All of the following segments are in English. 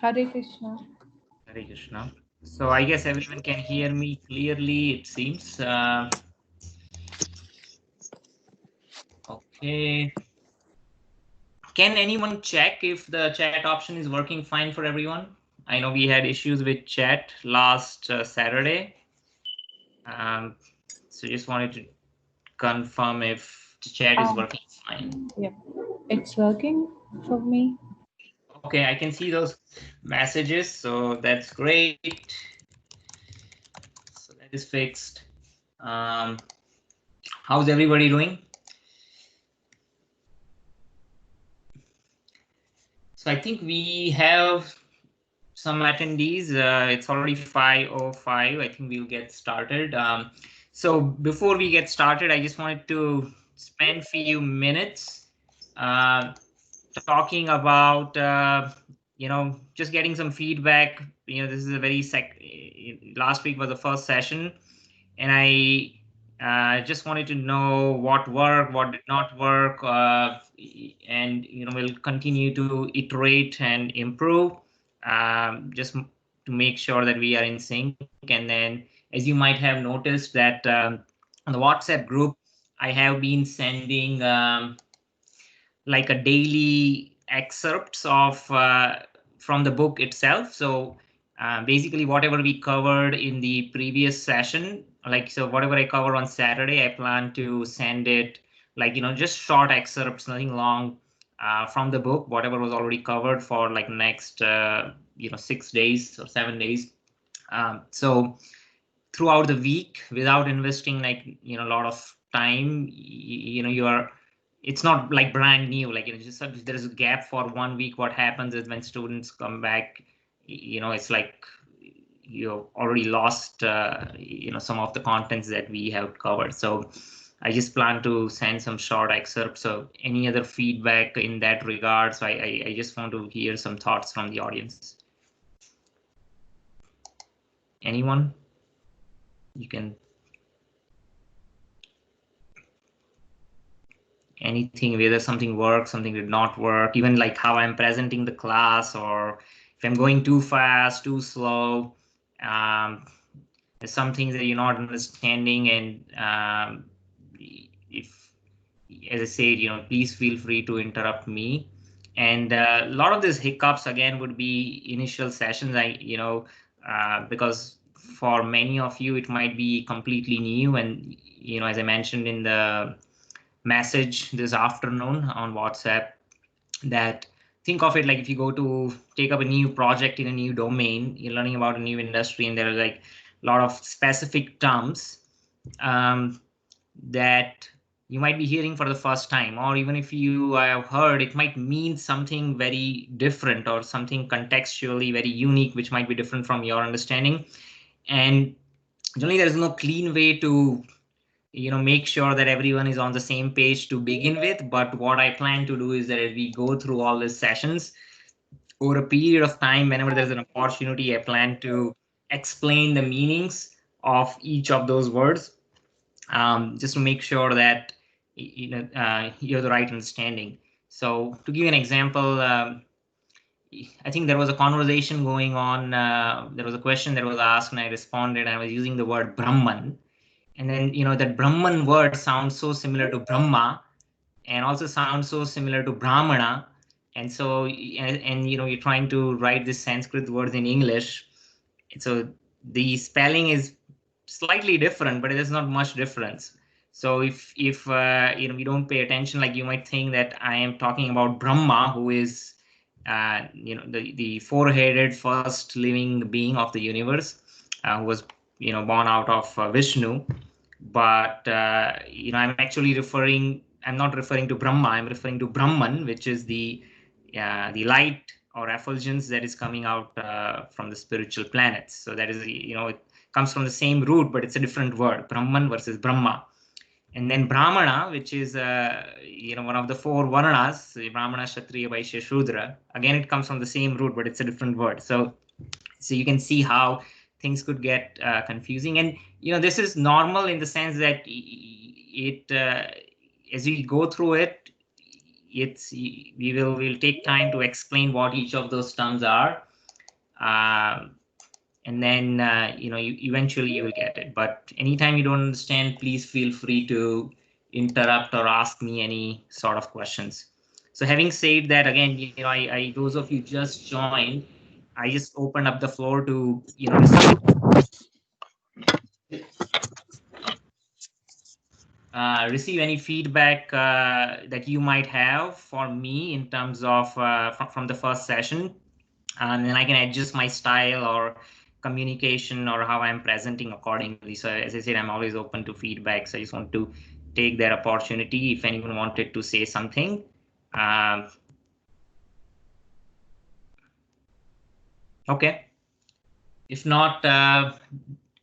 Hare Krishna. Hare Krishna. So I guess everyone can hear me clearly, it seems. Okay. Can anyone check if the chat option is working fine for everyone? I know we had issues with chat last Saturday. So just wanted to confirm if the chat is Um, working fine. yep, it's working for me. Okay, I can see those messages, so that's great. So that is fixed. Um, how's everybody doing? So I think we have some attendees. It's already 5:05. I think we'll get started. So before we get started, I just wanted to spend a few minutes uh, talking about, just getting some feedback. This is a very last week was the first session, and I just wanted to know what worked, what did not work, and we'll continue to iterate and improve, just to make sure that we are in sync. And then, as you might have noticed, that on the WhatsApp group, I have been sending like a daily excerpts of from the book itself. So basically, whatever we covered in the previous session, like so, whatever I cover on Saturday, I plan to send it like just short excerpts, nothing long, from the book, whatever was already covered for like next 6 days or 7 days. So throughout the week, without investing like a lot of time, you are, it's not like brand new, like just if there's a gap for 1 week, what happens is when students come back, it's like you've already lost some of the contents that we have covered. So I just plan to send some short excerpts. So any other feedback in that regard? So I just want to hear some thoughts from the audience. Anyone? You can, anything, whether something worked, something did not work, even like how I'm presenting the class, or if I'm going too fast, too slow. Um, there's some things that you're not understanding, and if, as I said, please feel free to interrupt me. And a lot of these hiccups again would be initial sessions. Because for many of you it might be completely new, and as I mentioned in the message this afternoon on WhatsApp, that think of it like if you go to take up a new project in a new domain, you're learning about a new industry, and there are like a lot of specific terms that you might be hearing for the first time, or even if you have heard, it might mean something very different or something contextually very unique, which might be different from your understanding. And generally, there is no clean way to make sure that everyone is on the same page to begin with. But what I plan to do is that as we go through all these sessions over a period of time, whenever there's an opportunity, I plan to explain the meanings of each of those words, just to make sure that you have the right understanding. So to give you an example, I think there was a conversation going on. There was a question that was asked, and I responded. I was using the word Brahman, and then that Brahman word sounds so similar to Brahma, and also sounds so similar to Brahmana. And so, and you're trying to write this Sanskrit words in English, so the spelling is slightly different, but there's not much difference. So if we don't pay attention, like you might think that I am talking about Brahma, who is the four-headed first living being of the universe, who was born out of Vishnu. But I'm actually referring, I'm not referring to Brahma, I'm referring to Brahman, which is the light or effulgence that is coming out from the spiritual planets. So that is, it comes from the same root, but it's a different word, Brahman versus Brahma. And then Brahmana, which is one of the four Varnas, Brahmana, Kshatriya, Vaishya, Shudra. Again, it comes from the same root, but it's a different word. So you can see how things could get confusing. And this is normal in the sense that it as we go through it, we'll take time to explain what each of those terms are. and then eventually you will get it. But anytime you don't understand, please feel free to interrupt or ask me any sort of questions. So having said that, again, I those of you just joined, I just opened up the floor to receive any feedback that you might have for me in terms of from the first session, and then I can adjust my style or communication or how I'm presenting accordingly. So as I said, I'm always open to feedback. So I just want to take that opportunity if anyone wanted to say something. Okay. If not, are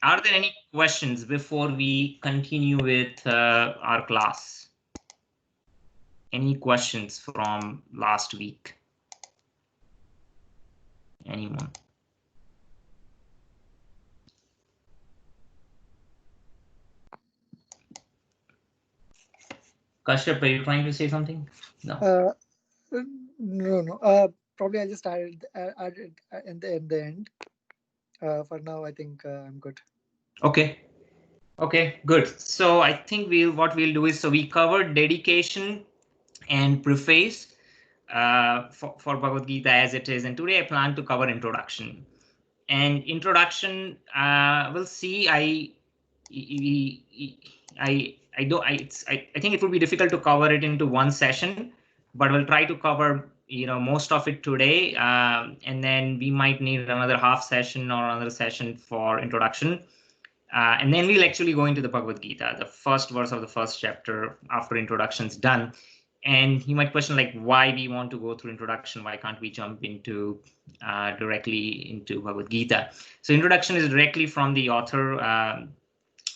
there any questions before we continue with our class? Any questions from last week? Anyone? Kashyap, are you trying to say something? No. No. Probably I just added in the end. For now, I think I'm good. Okay. Okay, good. So I think what we'll do is, so we covered dedication and preface for Bhagavad Gita as it is, and today I plan to cover introduction. And introduction, we'll see. I think it would be difficult to cover it into one session, but we'll try to cover most of it today, and then we might need another half session or another session for introduction. And then we'll actually go into the Bhagavad Gita, the first verse of the first chapter after introduction's done. And you might question, like, why we want to go through introduction? Why can't we jump into directly into Bhagavad Gita? So introduction is directly from the author,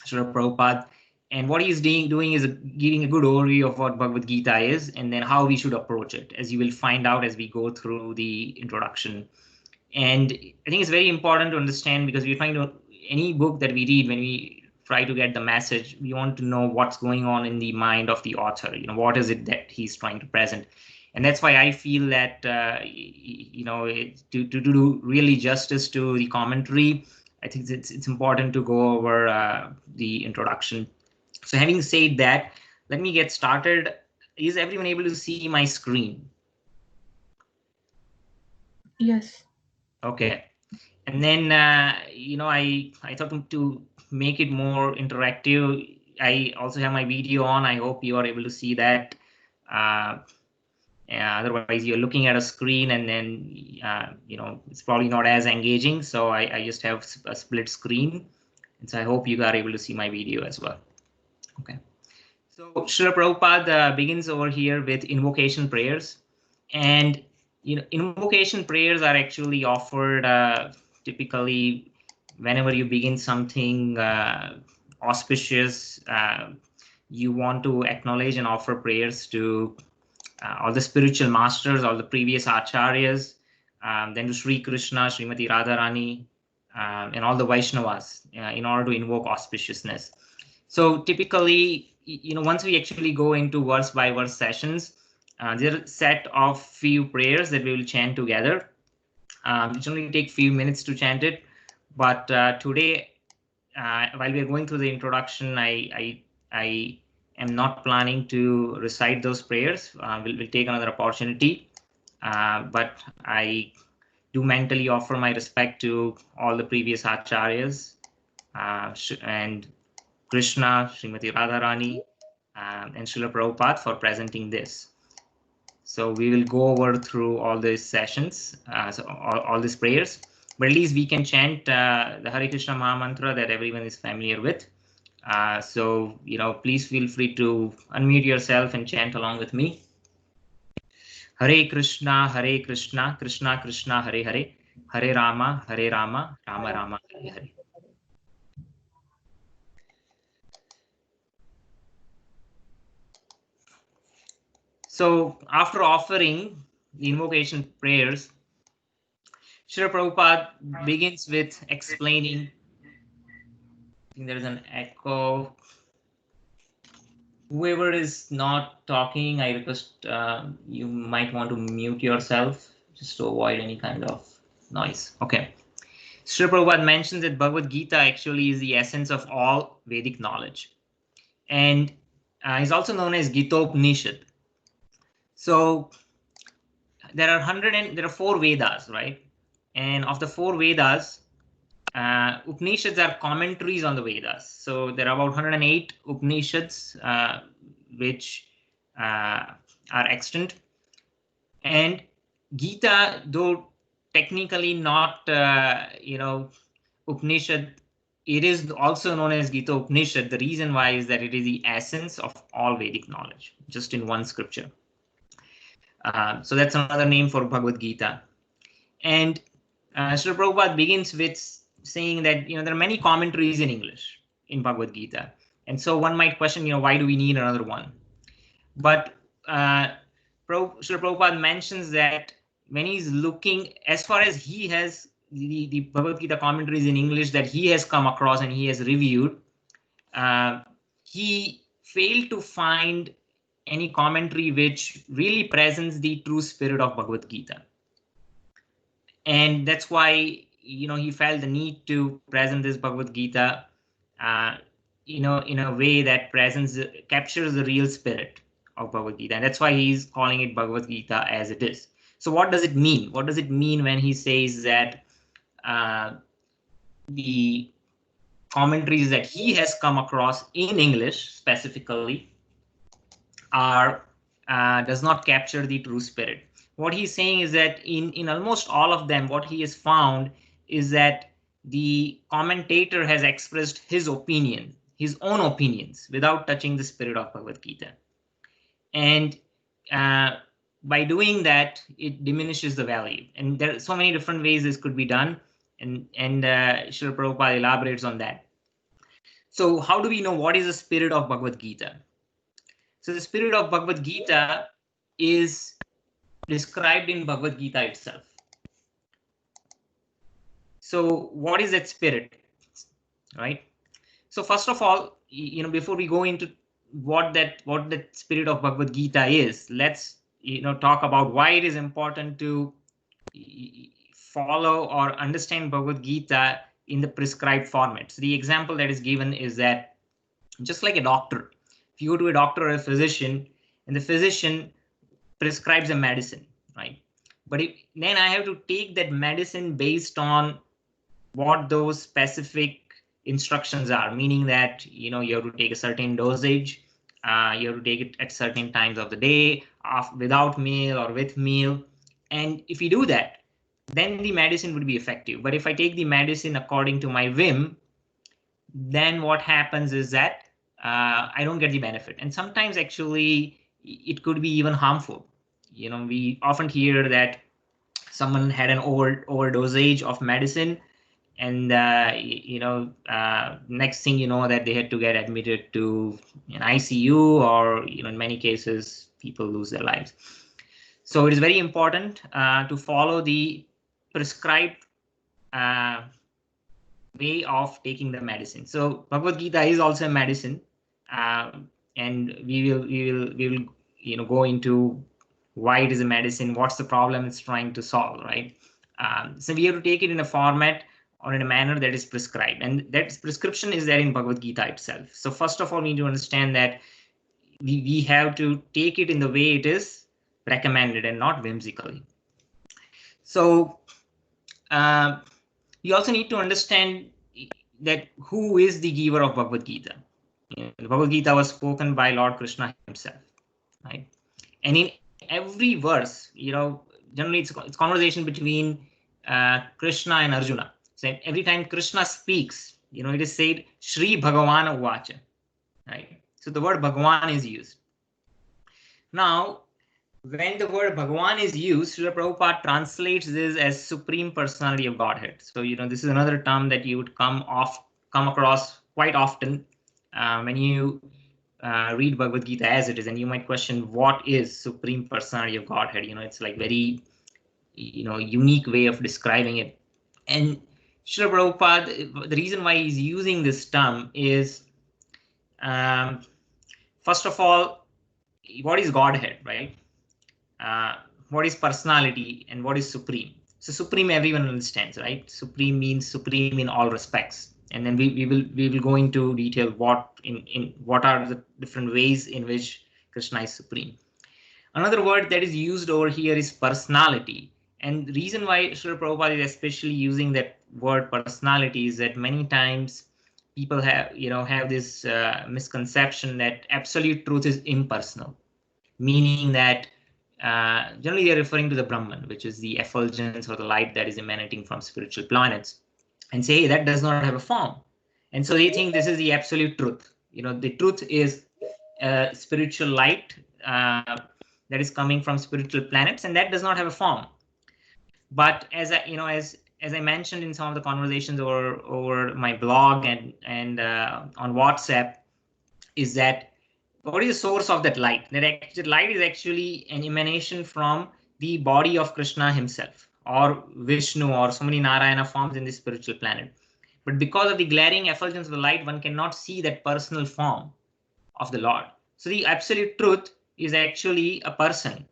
Srila Prabhupada. And what he's doing is giving a good overview of what Bhagavad Gita is and then how we should approach it, as you will find out as we go through the introduction. And I think it's very important to understand, because we're trying to, any book that we read, when we try to get the message, we want to know what's going on in the mind of the author. What is it that he's trying to present? And that's why I feel that to do really justice to the commentary, I think it's important to go over the introduction. So having said that, let me get started. Is everyone able to see my screen? Yes. Okay. And then, I thought to make it more interactive, I also have my video on. I hope you are able to see that. Otherwise, you're looking at a screen and then, it's probably not as engaging. So I just have a split screen. And so I hope you are able to see my video as well. Okay. So Srila Prabhupada begins over here with invocation prayers. And invocation prayers are actually offered typically whenever you begin something auspicious. You want to acknowledge and offer prayers to all the spiritual masters, all the previous acharyas, then to Sri Krishna, Srimati Radharani, and all the Vaishnavas in order to invoke auspiciousness. So typically, once we actually go into verse by verse sessions, there are a set of few prayers that we will chant together. It only take few minutes to chant it, but today, while we are going through the introduction, I am not planning to recite those prayers. We'll take another opportunity, but I do mentally offer my respect to all the previous acharyas and Krishna, Srimati Radharani, and Srila Prabhupada for presenting this. So we will go over through all these sessions, so all these prayers, but at least we can chant the Hare Krishna Maha Mantra that everyone is familiar with. So, please feel free to unmute yourself and chant along with me. Hare Krishna, Krishna Krishna, Hare Hare, Hare Rama, Rama Rama, Hare Hare. So after offering the invocation prayers, Srila Prabhupada begins with explaining. I think there is an echo. Whoever is not talking, I request you might want to mute yourself just to avoid any kind of Noise. Okay. Srila Prabhupada mentions that Bhagavad Gita actually is the essence of all Vedic knowledge, and is also known as Gita-Upanishad. So there are 4 Vedas, right? And of the 4 Vedas, Upanishads are commentaries on the Vedas. So there are about 108 Upanishads which are extant. And Gita, though technically not, Upanishad, it is also known as Gita Upanishad. The reason why is that it is the essence of all Vedic knowledge, just in one scripture. So that's another name for Bhagavad Gita. And Srila Prabhupada begins with saying that there are many commentaries in English in Bhagavad Gita, and so one might question, why do we need another one? But Srila Prabhupada mentions that when he's looking, as far as he has the Bhagavad Gita commentaries in English that he has come across and he has reviewed, he failed to find any commentary which really presents the true spirit of Bhagavad Gita. And that's why, he felt the need to present this Bhagavad Gita, in a way that captures the real spirit of Bhagavad Gita. And that's why he's calling it Bhagavad Gita as it is. So what does it mean? What does it mean when he says that the commentaries that he has come across in English specifically does not capture the true spirit? What he's saying is that in almost all of them, what he has found is that the commentator has expressed his opinion, his own opinions, without touching the spirit of Bhagavad Gita. And by doing that, it diminishes the value. And there are so many different ways this could be done. And Srila Prabhupada elaborates on that. So how do we know what is the spirit of Bhagavad Gita? So the spirit of Bhagavad Gita is described in Bhagavad Gita itself. So what is that spirit, right? So first of all, before we go into what that spirit of Bhagavad Gita is, let's talk about why it is important to follow or understand Bhagavad Gita in the prescribed format. So the example that is given is that just like a doctor, if you go to a doctor or a physician, and the physician prescribes a medicine, right? But then I have to take that medicine based on what those specific instructions are, meaning that you have to take a certain dosage, you have to take it at certain times of the day, without meal or with meal. And if you do that, then the medicine would be effective. But if I take the medicine according to my whim, then what happens is that I don't get the benefit. And sometimes actually it could be even harmful. We often hear that someone had an overdosage of medicine, and next thing you know that they had to get admitted to an ICU, or in many cases people lose their lives. So it is very important to follow the prescribed way of taking the medicine. So Bhagavad Gita is also a medicine, and we will go into why it is a medicine, what's the problem it's trying to solve, right? So we have to take it in a format or in a manner that is prescribed, and that prescription is there in Bhagavad Gita itself. So first of all, we need to understand that we have to take it in the way it is recommended and not whimsically. So you also need to understand that who is the giver of Bhagavad Gita. The Bhagavad Gita was spoken by Lord Krishna himself, right? And in every verse, generally it's conversation between Krishna and Arjuna. So every time Krishna speaks, it is said Shri Bhagavan Uvacha, right? So the word Bhagavan is used. Now, when the word Bhagavan is used, Srila Prabhupada translates this as Supreme Personality of Godhead. So this is another term that you would come across quite often when you read Bhagavad Gita as it is, and you might question what is Supreme Personality of Godhead. It's like very unique way of describing it. And Srila Prabhupada, the reason why he's using this term is, first of all, what is Godhead, right? What is personality and what is supreme? So supreme, everyone understands, right? Supreme means supreme in all respects. And then we will go into detail what are the different ways in which Krishna is supreme. Another word that is used over here is personality. And the reason why Srila Prabhupada is especially using that word personality is that many times people have this misconception that absolute truth is impersonal, meaning that generally they're referring to the Brahman, which is the effulgence or the light that is emanating from spiritual planets, and say, hey, that does not have a form. And so they think this is the absolute truth. The truth is spiritual light that is coming from spiritual planets, and that does not have a form. But as I mentioned in some of the conversations over my blog and on WhatsApp, is that what is the source of that light? That light is actually an emanation from the body of Krishna himself, or Vishnu, or so many Narayana forms in this spiritual planet. But because of the glaring effulgence of the light, one cannot see that personal form of the Lord. So the absolute truth is actually a person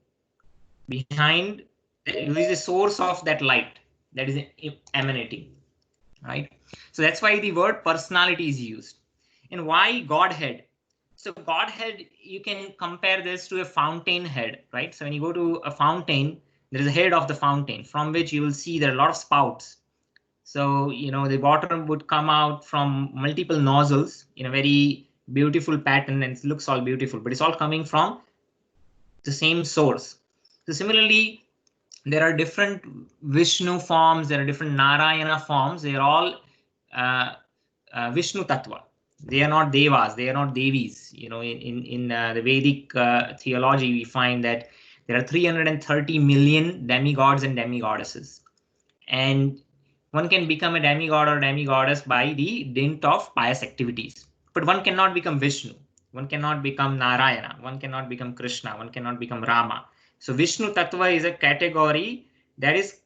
behind, who is the source of that light that is emanating, right? So that's why the word personality is used. And why Godhead? So Godhead, you can compare this to a fountain head, right? So when you go to a fountain, there is a head of the fountain from which you will see there are a lot of spouts. So, the water would come out from multiple nozzles in a very beautiful pattern, and it looks all beautiful, but it's all coming from the same source. So similarly, there are different Vishnu forms, there are different Narayana forms. They are all Vishnu Tattva. They are not Devas, they are not Devis. In the Vedic theology, we find that there are 330 million demigods and demigoddesses. And one can become a demigod or demigoddess by the dint of pious activities. But one cannot become Vishnu, one cannot become Narayana, one cannot become Krishna, one cannot become Rama. So Vishnu Tattva is a category that is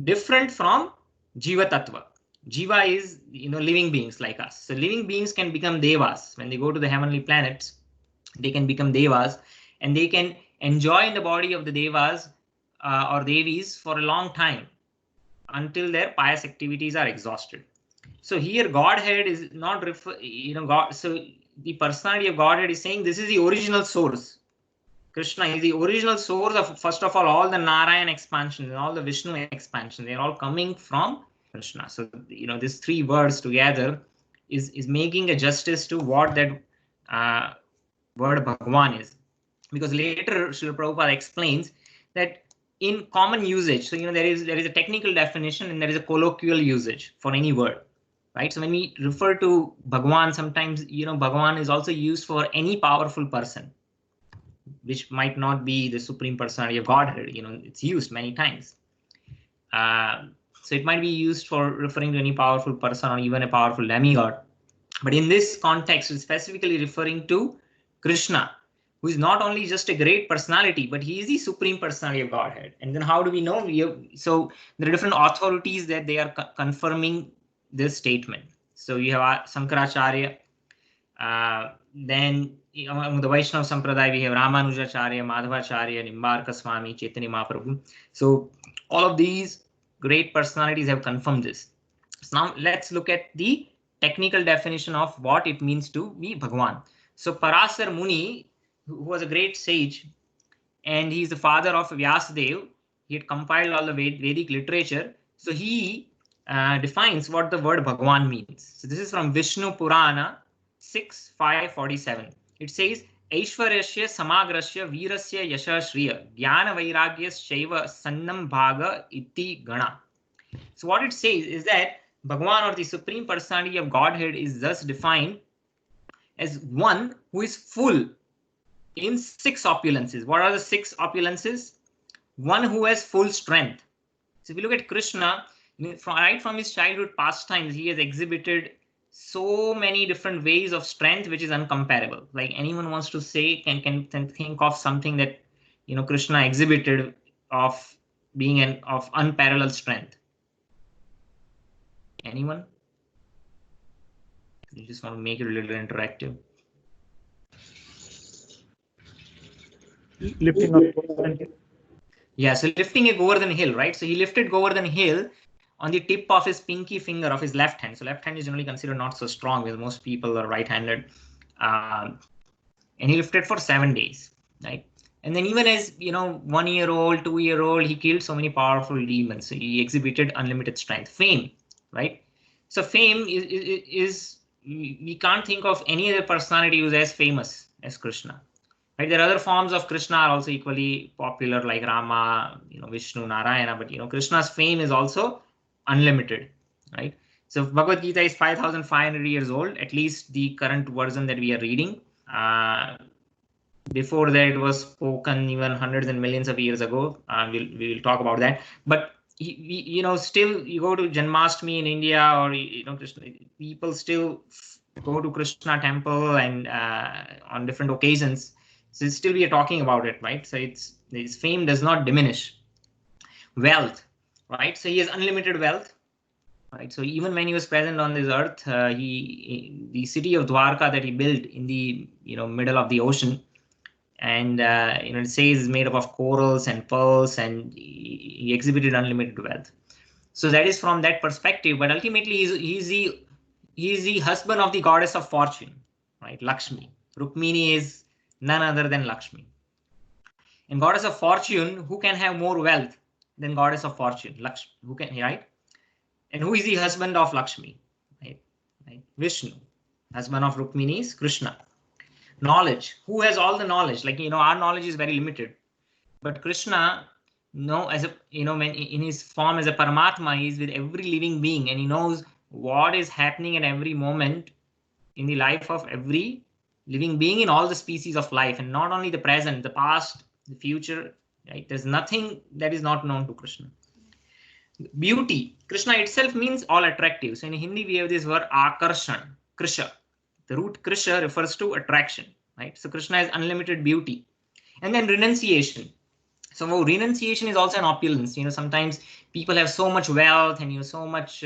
different from Jiva Tattva. Jiva is living beings like us. So living beings can become Devas. When they go to the heavenly planets, they can become Devas, and they can enjoy in the body of the Devas or Devis for a long time until their pious activities are exhausted. So here Godhead is not God. So the personality of Godhead is saying this is the original source. Krishna is the original source of, first of all the Narayan expansion and all the Vishnu expansion. They're all coming from Krishna. So these three words together is making a justice to what that word Bhagwan is. Because later Srila Prabhupada explains that in common usage, so there is a technical definition and there is a colloquial usage for any word, right? So when we refer to Bhagwan, sometimes Bhagwan is also used for any powerful person, which might not be the supreme personality of Godhead. It's used many times. So it might be used for referring to any powerful person or even a powerful demigod. But in this context, it's specifically referring to Krishna, who is not only just a great personality, but he is the supreme personality of Godhead. And then how do we know? So there are different authorities that they are confirming this statement. So you have Sankaracharya, then the Vaishnava Sampradaya, we have Ramanujacharya, Madhavacharya, Nimbarka Swami, Chaitanya Mahaprabhu. So all of these great personalities have confirmed this. So now let's look at the technical definition of what it means to be Bhagwan. So Parasar Muni, who was a great sage, and he's the father of Vyasadeva, he had compiled all the Vedic literature. So he defines what the word Bhagwan means. So this is from Vishnu Purana 6.5.47. It says, Aishwaryasya samagrasya virasya yasha shriya jnana vairagyasya sannam bhaga iti gana. So what it says is that Bhagwan, or the Supreme Personality of Godhead, is thus defined as one who is full in 6 opulences. What are the 6 opulences? One who has full strength. So if you look at Krishna, right from his childhood pastimes, he has exhibited so many different ways of strength, which is uncomparable. Like anyone wants to say, can think of something that Krishna exhibited of being of unparalleled strength. Anyone? You just want to make it a little interactive. Lifting up. Yeah, so lifting a Govardhan hill, right? So he lifted Govardhan hill on the tip of his pinky finger of his left hand. So left hand is generally considered not so strong, because most people are right-handed. And he lifted for 7 days, right? And then even as 1-year-old, 2-year-old, he killed so many powerful demons. So he exhibited unlimited strength. Fame, right? So fame is we can't think of any other personality who's as famous as Krishna. Right? There are other forms of Krishna are also equally popular, like Rama, Vishnu, Narayana, but Krishna's fame is also unlimited, right? So Bhagavad Gita is 5,500 years old, at least the current version that we are reading. Before that, it was spoken even hundreds and millions of years ago. We will talk about that. But still, you go to Janmashtami in India, or Krishna, people still go to Krishna temple and on different occasions. So still we are talking about it, right? So his fame does not diminish. Wealth, right? So he has unlimited wealth, right? So even when he was present on this earth, the city of Dwarka that he built in the middle of the ocean, and it says is made up of corals and pearls, and he exhibited unlimited wealth. So that is from that perspective. But ultimately, he's the husband of the goddess of fortune, right? Lakshmi. Rukmini is none other than Lakshmi. And goddess of fortune, who can have more wealth than goddess of fortune? Lakshmi. Who can, right? And who is the husband of Lakshmi? Right? Vishnu. Husband of Rukmini is Krishna. Knowledge. Who has all the knowledge? Like, our knowledge is very limited. But Krishna, as a, when in his form as a Paramatma, he is with every living being, and he knows what is happening at every moment in the life of every living being in all the species of life, and not only the present, the past, the future, right? There's nothing that is not known to Krishna. Beauty. Krishna itself means all attractive. So in Hindi, we have this word akarshan, krisha. The root krisha refers to attraction, right? So Krishna has unlimited beauty. And then renunciation. So renunciation is also an opulence. Sometimes people have so much wealth and so much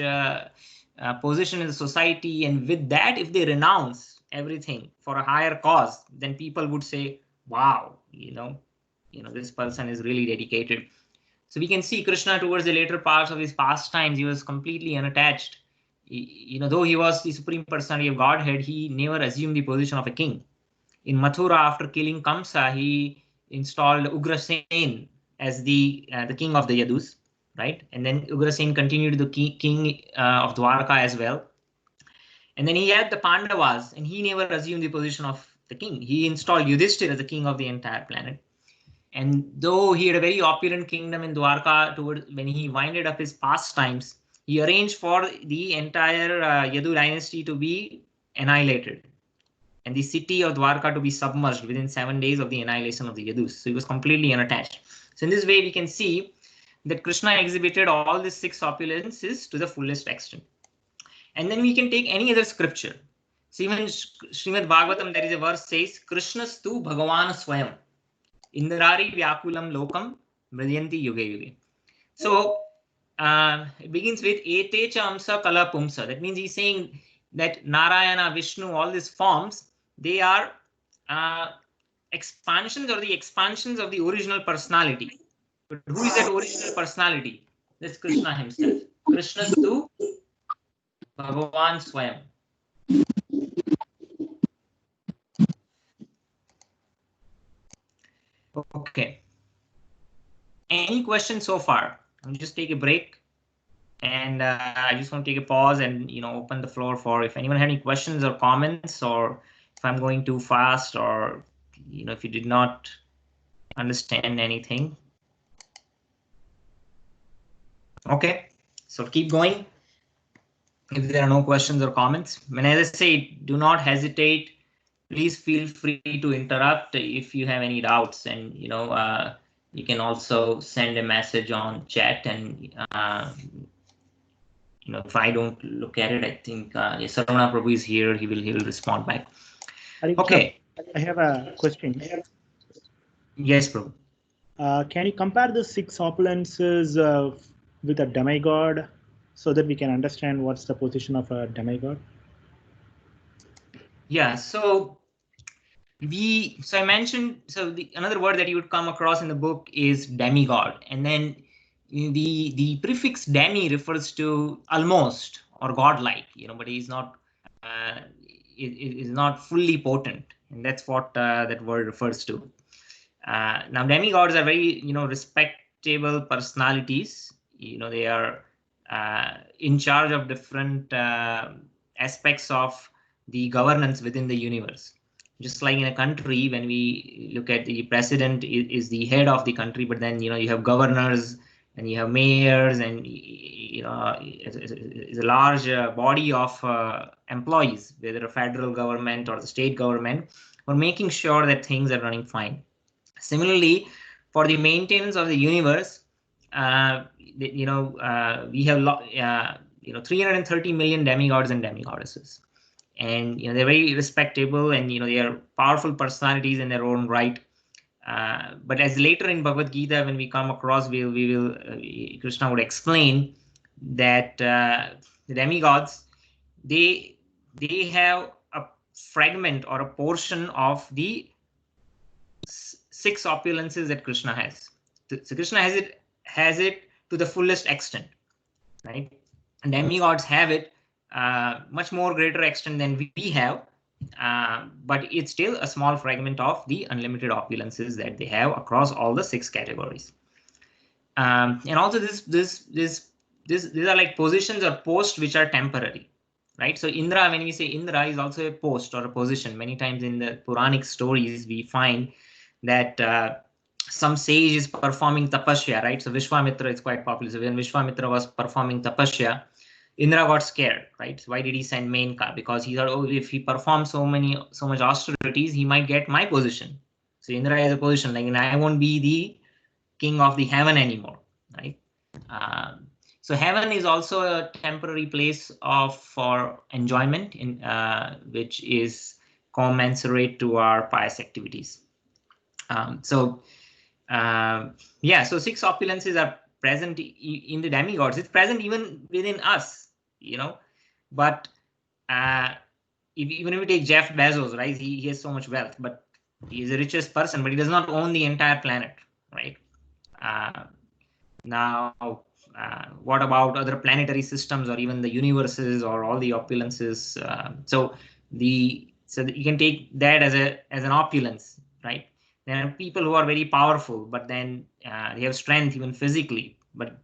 position in the society, and with that, if they renounce everything for a higher cause, then people would say, wow, this person is really dedicated. So we can see Krishna towards the later parts of his pastimes, he was completely unattached. Though he was the supreme personality of Godhead, he never assumed the position of a king. In Mathura, after killing Kamsa, he installed Ugrasen as the king of the Yadus, right? And then Ugrasen continued the king of Dwarka as well. And then he had the Pandavas, and he never assumed the position of the king. He installed Yudhishthira as the king of the entire planet. And though he had a very opulent kingdom in Dwarka, when he winded up his pastimes, he arranged for the entire Yadu dynasty to be annihilated, and the city of Dwarka to be submerged within 7 days of the annihilation of the Yadus. So he was completely unattached. So in this way, we can see that Krishna exhibited all these 6 opulences to the fullest extent. And then we can take any other scripture. So even Srimad Bhagavatam, there is a verse says, Krishnastu Bhagavan Swayam. Indrari Vyakulam Lokam Mridyanti Yuge Yuge. So it begins with Ete cha amsa kala pumsa. That means he's saying that Narayana, Vishnu, all these forms, they are expansions or the expansions of the original personality. But who is that original personality? That's Krishna himself. Krishnastu Bhagavan Swayam. Okay. Any questions so far? I'll just take a break, and I just want to take a pause and open the floor for if anyone had any questions or comments, or if I'm going too fast, or if you did not understand anything. Okay, so keep going. If there are no questions or comments, when as I say, do not hesitate. Please feel free to interrupt if you have any doubts, and you can also send a message on chat, and if I don't look at it, I think Sarvana Prabhu is here. He will respond back. Okay. I have a question. Yes, Prabhu. Can you compare the 6 opulences with a demigod so that we can understand what's the position of a demigod? Yeah, so so I mentioned, another word that you would come across in the book is demigod, and then the prefix demi refers to almost or godlike, but he's not is not fully potent, and that's what that word refers to. Now demigods are very respectable personalities. They are in charge of different aspects of the governance within the universe. Just like in a country, when we look at the president is the head of the country, but then you have governors and you have mayors, and it's a large body of employees, whether a federal government or the state government, for making sure that things are running fine. Similarly, for the maintenance of the universe, we have 330 million demigods and demigoddesses, and they're very respectable, and they are powerful personalities in their own right. But as later in Bhagavad Gita, when we come across, Krishna would explain that the demigods, they have a fragment or a portion of the 6 opulences that Krishna has. So Krishna has it to the fullest extent, right? And demigods have it much more greater extent than we have, but it's still a small fragment of the unlimited opulences that they have across all the 6 categories. And also these are like positions or posts which are temporary, right? So Indra, when we say Indra, is also a post or a position. Many times in the Puranic stories, we find that some sage is performing tapasya, right? So Vishwamitra is quite popular. So when Vishwamitra was performing tapasya, Indra got scared, right? So why did he send Menka? Because he thought, oh, if he performs so much austerities, he might get my position. So Indra has a position, like, and I won't be the king of the heaven anymore, right? So heaven is also a temporary place for enjoyment, which is commensurate to our pious activities. So 6 opulences are present in the demigods. It's present even within us, But even if we take Jeff Bezos, right? He has so much wealth, but he is the richest person, but he does not own the entire planet, right? Now, what about other planetary systems or even the universes or all the opulences? So you can take that as an opulence, right? There are people who are very powerful, but then they have strength even physically, but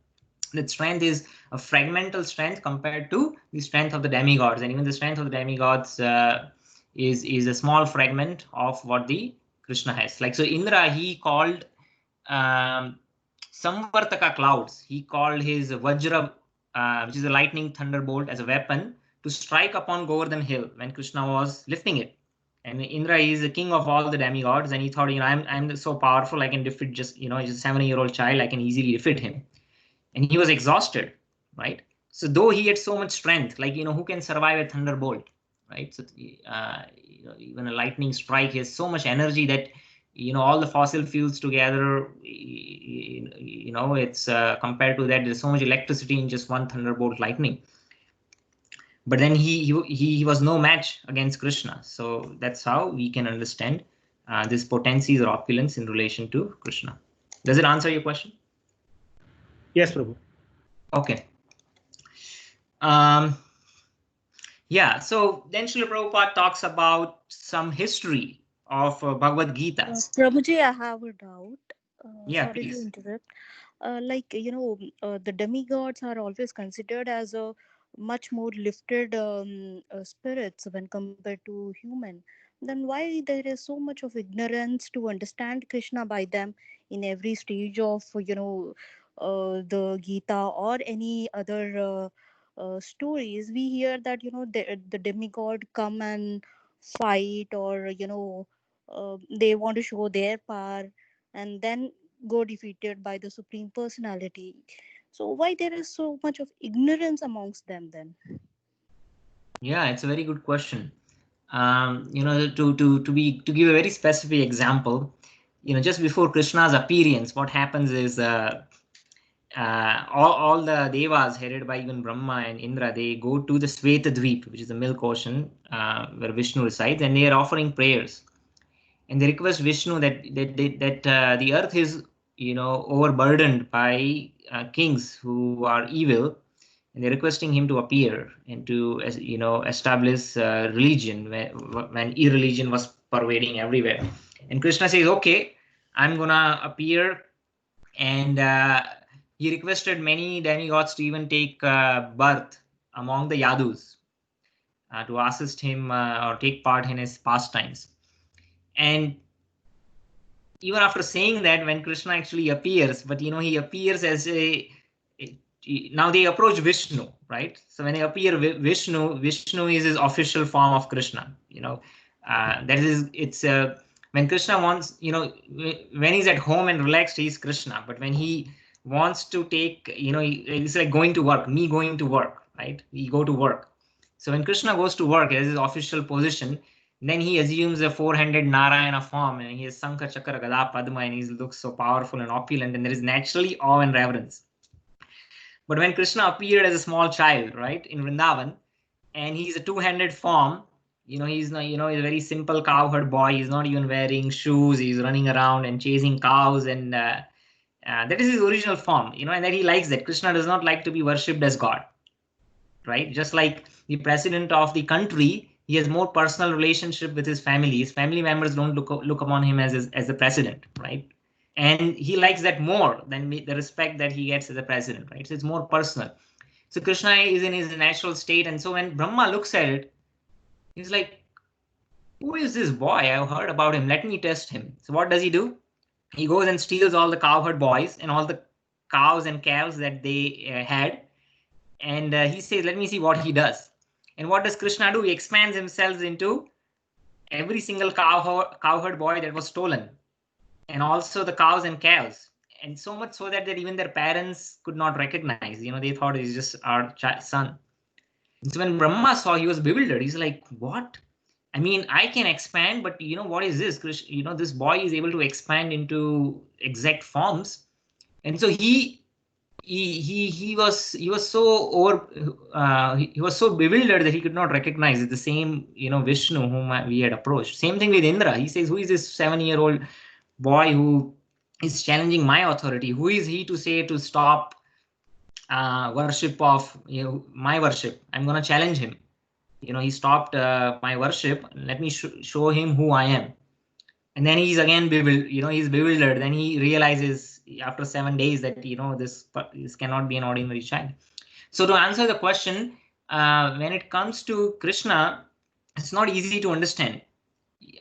that strength is a fragmental strength compared to the strength of the demigods, and even the strength of the demigods is a small fragment of what the Krishna has. Like, so Indra, he called Samvartaka clouds. He called his Vajra, which is a lightning thunderbolt, as a weapon to strike upon Govardhan hill when Krishna was lifting it. And Indra is the king of all the demigods, and he thought, I'm so powerful, I can defeat just he's a 7-year-old child, I can easily defeat him. And he was exhausted, right? So though he had so much strength, like who can survive a thunderbolt, right? So even a lightning strike has so much energy that all the fossil fuels together, it's compared to that, there's so much electricity in just one thunderbolt lightning. But then he was no match against Krishna. So that's how we can understand this potencies or opulence in relation to Krishna. Does it answer your question? Yes, Prabhu. Okay. So then Srila Prabhupada talks about some history of Bhagavad Gita. Prabhuji, I have a doubt. Sorry please. to interrupt. The demigods are always considered as a much more lifted spirits when compared to human. Then why there is so much of ignorance to understand Krishna by them in every stage of the Gita or any other stories? We hear that the demigod come and fight, or they want to show their power and then go defeated by the Supreme Personality. So why there is so much of ignorance amongst them then? Yeah, it's a very good question. To give a very specific example, just before Krishna's appearance, what happens is all the devas headed by even Brahma and Indra, they go to the Sweta Dweep, which is the milk ocean where Vishnu resides, and they are offering prayers. and they request Vishnu that the earth is, overburdened by kings who are evil, and they're requesting him to appear and to, establish religion when irreligion was pervading everywhere. And Krishna says, okay, I'm gonna appear. And he requested many demigods to even take birth among the Yadus to assist him or take part in his pastimes. And even after saying that, when Krishna actually appears, but he appears as now they approach Vishnu, right? So when they appear, Vishnu is his official form of Krishna. That is, it's when Krishna wants, when he's at home and relaxed, he's Krishna. But when he wants to take, it's like going to work, me going to work, right? We go to work. So when Krishna goes to work as his official position, then he assumes a four-handed Narayana form, and he has Sankha, Chakra, Gada, Padma, and he looks so powerful and opulent, and there is naturally awe and reverence. But when Krishna appeared as a small child, right, in Vrindavan, and he's a two-handed form, he's not, he's a very simple cowherd boy. He's not even wearing shoes. He's running around and chasing cows, and that is his original form, and that he likes that. Krishna does not like to be worshipped as God, right? Just like the president of the country, he has more personal relationship with his family. His family members don't look upon him as the president, right? And he likes that more than the respect that he gets as a president, right? So it's more personal. So Krishna is in his natural state, and so when Brahma looks at it, he's like, who is this boy? I've heard about him. Let me test him. So what does he do? He goes and steals all the cowherd boys and all the cows and calves that they had, and he says, let me see what he does. And what does Krishna do? He expands himself into every single cowherd boy that was stolen, and also the cows and calves. And so much so that even their parents could not recognize. They thought he's just our son. And so when Brahma saw, he was bewildered. He's like, what? I mean, I can expand, but what is this? This boy is able to expand into exact forms. And so he was so he was so bewildered that he could not recognize the same Vishnu whom we had approached. Same thing with Indra. He says, who is this 7-year-old boy who is challenging my authority? Who is he to say to stop worship of my worship? I'm going to challenge him. He stopped my worship. Let me show him who I am. And then he's again bewildered. He's bewildered. Then he realizes after 7 days that this cannot be an ordinary child. So to answer the question, when it comes to Krishna, it's not easy to understand.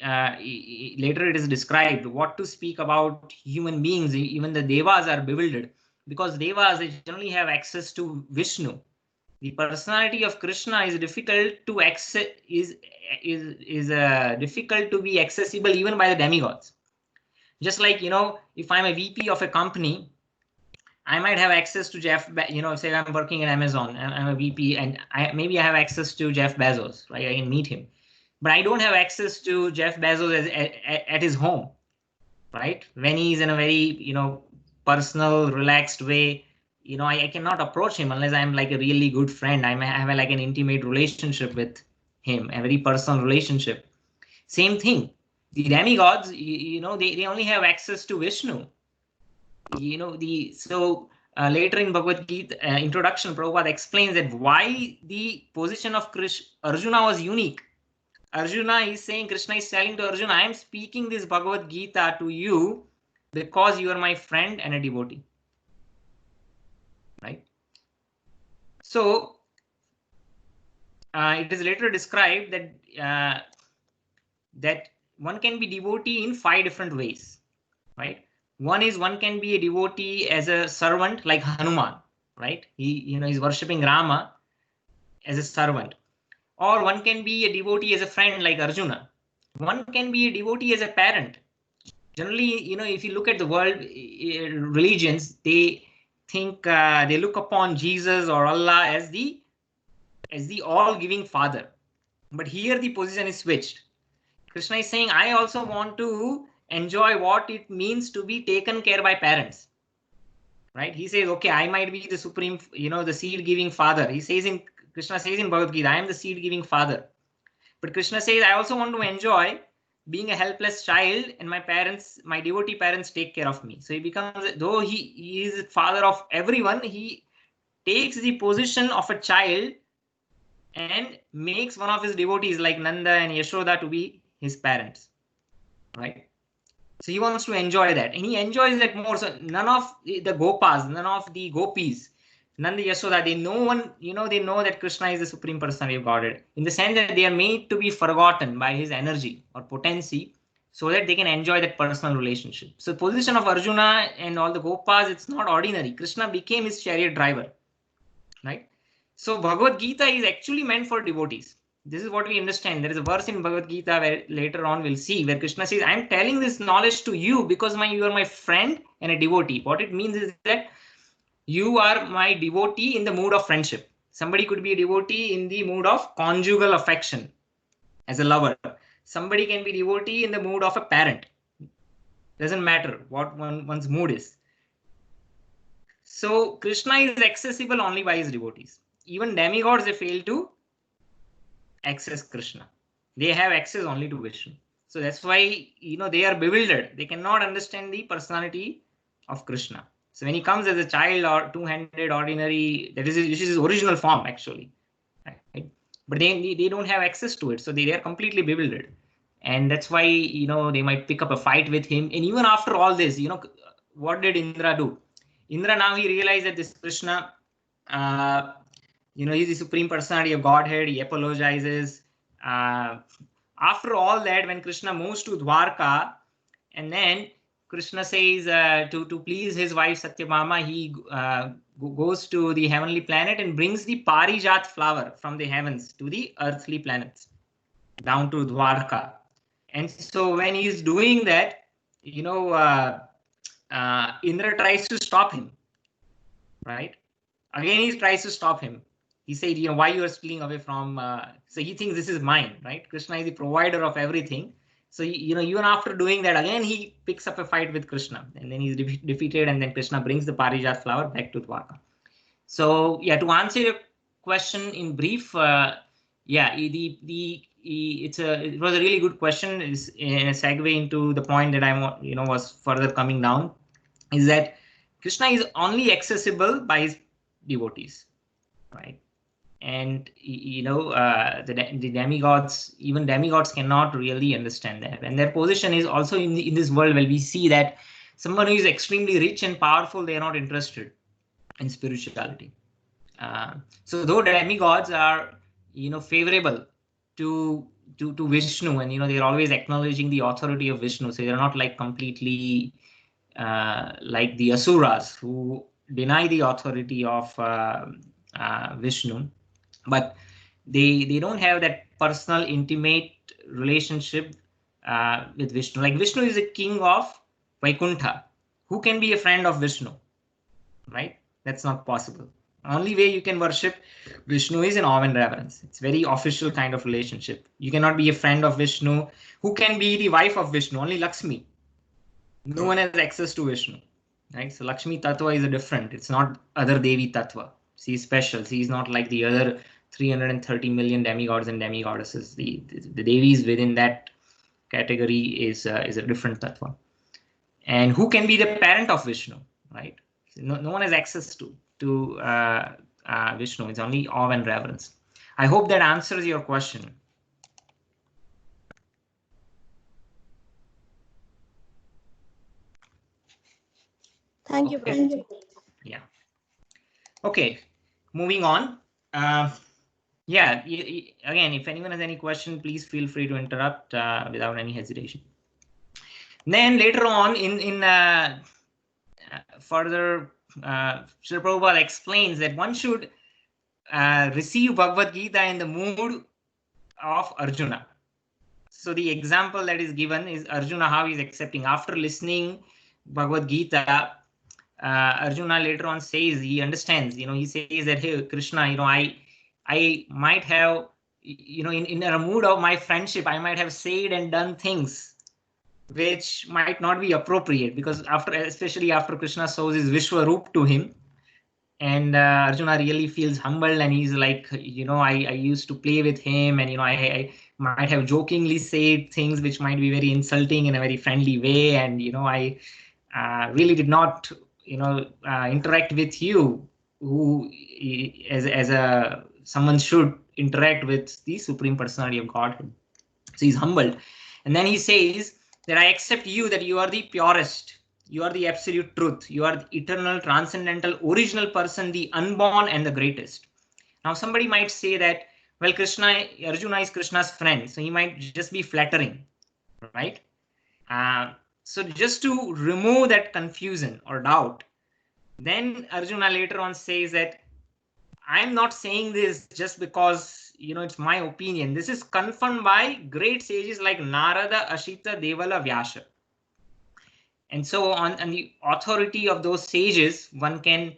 Later it is described what to speak about human beings. Even the devas are bewildered, because devas, they generally have access to Vishnu. The personality of Krishna is difficult to access, is difficult to be accessible even by the demigods. Just like, if I'm a VP of a company, I might have access to Jeff, say I'm working at Amazon, I'm a VP, and maybe I have access to Jeff Bezos, right? I can meet him. But I don't have access to Jeff Bezos at his home, right? When he's in a very, personal, relaxed way, I cannot approach him unless I'm like a really good friend. I have like an intimate relationship with him, a very personal relationship. Same thing. The demigods, they only have access to Vishnu. Later in Bhagavad Gita introduction, Prabhupada explains that why the position of Arjuna was unique. Arjuna is saying, Krishna is telling to Arjuna, I am speaking this Bhagavad Gita to you because you are my friend and a devotee. Right? So it is later described that that one can be devotee in 5 different ways. Right? One can be a devotee as a servant, like Hanuman. Right? He's worshipping Rama as a servant. Or one can be a devotee as a friend, like Arjuna. One can be a devotee as a parent. Generally, if you look at the world religions, they think they look upon Jesus or Allah as the all-giving father. But here the position is switched. Krishna is saying, I also want to enjoy what it means to be taken care by parents. Right? He says, okay, I might be the supreme, the seed-giving father. Krishna says in Bhagavad Gita, I am the seed-giving father. But Krishna says, I also want to enjoy being a helpless child, and my devotee parents take care of me. So he becomes, though he is father of everyone, he takes the position of a child and makes one of his devotees like Nanda and Yashoda to be his parents, right? So he wants to enjoy that, and he enjoys that more. So none of the Gopas, none of the gopis, Nanda, Yashoda, they know that Krishna is the Supreme Personality of Godhead, in the sense that they are made to be forgotten by his energy or potency, so that they can enjoy that personal relationship. So position of Arjuna and all the Gopas, it's not ordinary. Krishna became his chariot driver, right? So Bhagavad Gita is actually meant for devotees. This is what we understand. There is a verse in Bhagavad Gita where later on we'll see where Krishna says, I am telling this knowledge to you because you are my friend and a devotee. What it means is that you are my devotee in the mood of friendship. Somebody could be a devotee in the mood of conjugal affection as a lover. Somebody can be devotee in the mood of a parent. Doesn't matter what one's mood is. So Krishna is accessible only by his devotees. Even demigods, they fail to access Krishna. They have access only to Vishnu. So that's why, they are bewildered. They cannot understand the personality of Krishna. So when he comes as a child or two-handed ordinary, which is his original form actually, right? But they don't have access to it. So they are completely bewildered. And that's why, they might pick up a fight with him. And even after all this, what did Indra do? Indra, now he realized that this Krishna, he's the Supreme Personality of Godhead. He apologizes. After all that, when Krishna moves to Dwarka, and then Krishna says to please his wife Satyabhama, he goes to the heavenly planet and brings the Parijat flower from the heavens to the earthly planets, down to Dwarka. And so when he's doing that, Indra tries to stop him, right? Again, he tries to stop him. He said, why you are stealing away from, so he thinks this is mine, right? Krishna is the provider of everything. So, even after doing that, again, he picks up a fight with Krishna, and then he's defeated, and then Krishna brings the Parijat flower back to Dwarka. So, yeah, to answer your question in brief, it was a really good question. It's a segue into the point that I was further coming down, is that Krishna is only accessible by his devotees, right? And the demigods, even demigods cannot really understand that, and their position is also in this world where we see that someone who is extremely rich and powerful, they are not interested in spirituality. So though demigods are favorable to Vishnu, and they're always acknowledging the authority of Vishnu, so they're not like completely like the asuras who deny the authority of Vishnu, but they don't have that personal intimate relationship with Vishnu. Like Vishnu is the king of Vaikuntha. Who can be a friend of Vishnu, right? That's not possible. Only way you can worship Vishnu is in awe and reverence. It's very official kind of relationship. You cannot be a friend of Vishnu. Who can be the wife of Vishnu? Only Lakshmi. No one has access to Vishnu, right? So Lakshmi Tattva is a different. It's not other Devi Tattva. She is special. She is not like the other 330 million demigods and demigoddesses. The Devis within that category is a different Tattva. And who can be the parent of Vishnu, right? No one has access to Vishnu. It's only awe and reverence. I hope that answers your question. Thank you, Prabhuji. Yeah. Okay, moving on. Yeah, again, if anyone has any question, please feel free to interrupt without any hesitation. Then later on in further, Srila Prabhupada explains that one should receive Bhagavad Gita in the mood of Arjuna. So the example that is given is Arjuna, how he's accepting. After listening Bhagavad Gita, Arjuna later on says, he understands, he says that, hey, Krishna, I might have, in a mood of my friendship, I might have said and done things which might not be appropriate, because especially after Krishna shows his Vishwaroop to him, and Arjuna really feels humbled, and he's like, I used to play with him, and might have jokingly said things which might be very insulting in a very friendly way, and I really did not interact with you who as a someone should interact with the Supreme Personality of Godhead. So he's humbled, and then he says that I accept you, that you are the purest, you are the absolute truth, you are the eternal, transcendental, original person, the unborn and the greatest. Now somebody might say that, well, Arjuna is Krishna's friend, so he might just be flattering, right? So just to remove that confusion or doubt, then Arjuna later on says that I'm not saying this just because it's my opinion. This is confirmed by great sages like Narada, Ashita, Devala, Vyasa. And so on the authority of those sages, one can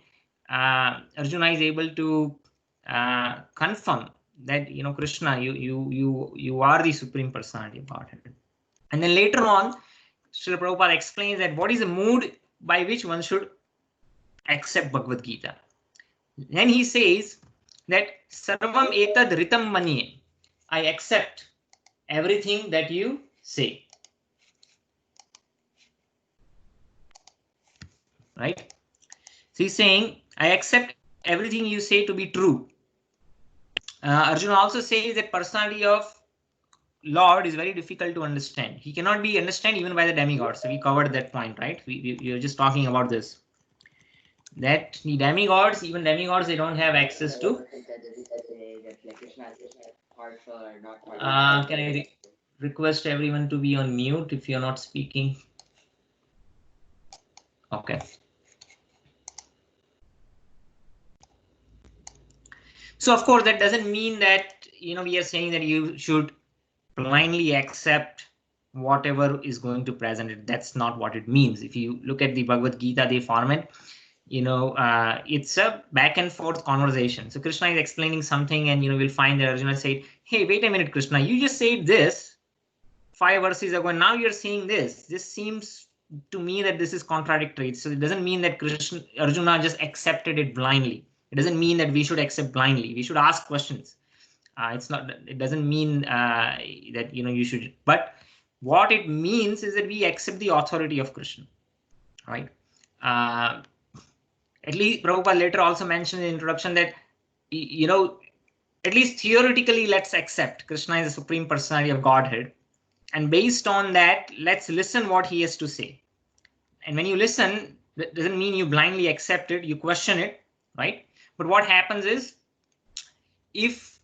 Arjuna is able to confirm that Krishna, you are the Supreme Personality of Godhead. And then later on, Srila Prabhupada explains that what is the mood by which one should accept Bhagavad Gita. Then he says that Sarvam etad ritam manye, I accept everything that you say. Right? So he's saying, I accept everything you say to be true. Arjuna also says that personality of Lord is very difficult to understand. He cannot be understood even by the demigods. So we covered that point, right? We were just talking about this. That the demigods, even demigods, they don't have access to. Can I request everyone to be on mute if you're not speaking? Okay. So of course that doesn't mean that we are saying that you should blindly accept whatever is going to present it. That's not what it means. If you look at the Bhagavad Gita, the format, it's a back and forth conversation. So Krishna is explaining something, and we'll find that Arjuna said, hey, wait a minute, Krishna, you just said this 5 verses ago, and now you're saying this. This seems to me that this is contradictory. So it doesn't mean that Arjuna just accepted it blindly. It doesn't mean that we should accept blindly. We should ask questions. It doesn't mean that you should, but what it means is that we accept the authority of Krishna, right? At least Prabhupada later also mentioned in the introduction that at least theoretically, let's accept Krishna is the Supreme Personality of Godhead, and based on that, let's listen what he has to say. And when you listen, that doesn't mean you blindly accept it, you question it, right? But what happens is, if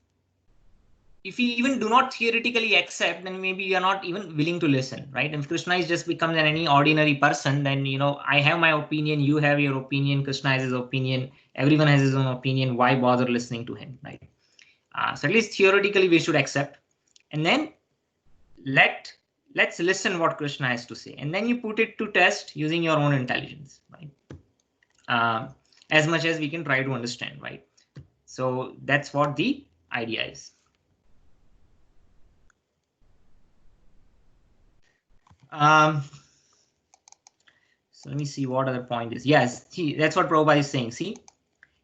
we even do not theoretically accept, then maybe you are not even willing to listen, right? If Krishna is just becomes any ordinary person, then I have my opinion, you have your opinion, Krishna has his opinion, everyone has his own opinion. Why bother listening to him, right? So at least theoretically we should accept, and then let's listen what Krishna has to say, and then you put it to test using your own intelligence, right? As much as we can try to understand, right? So that's what the idea is. So let me see what other point is. Yes, that's what Prabhupada is saying. See,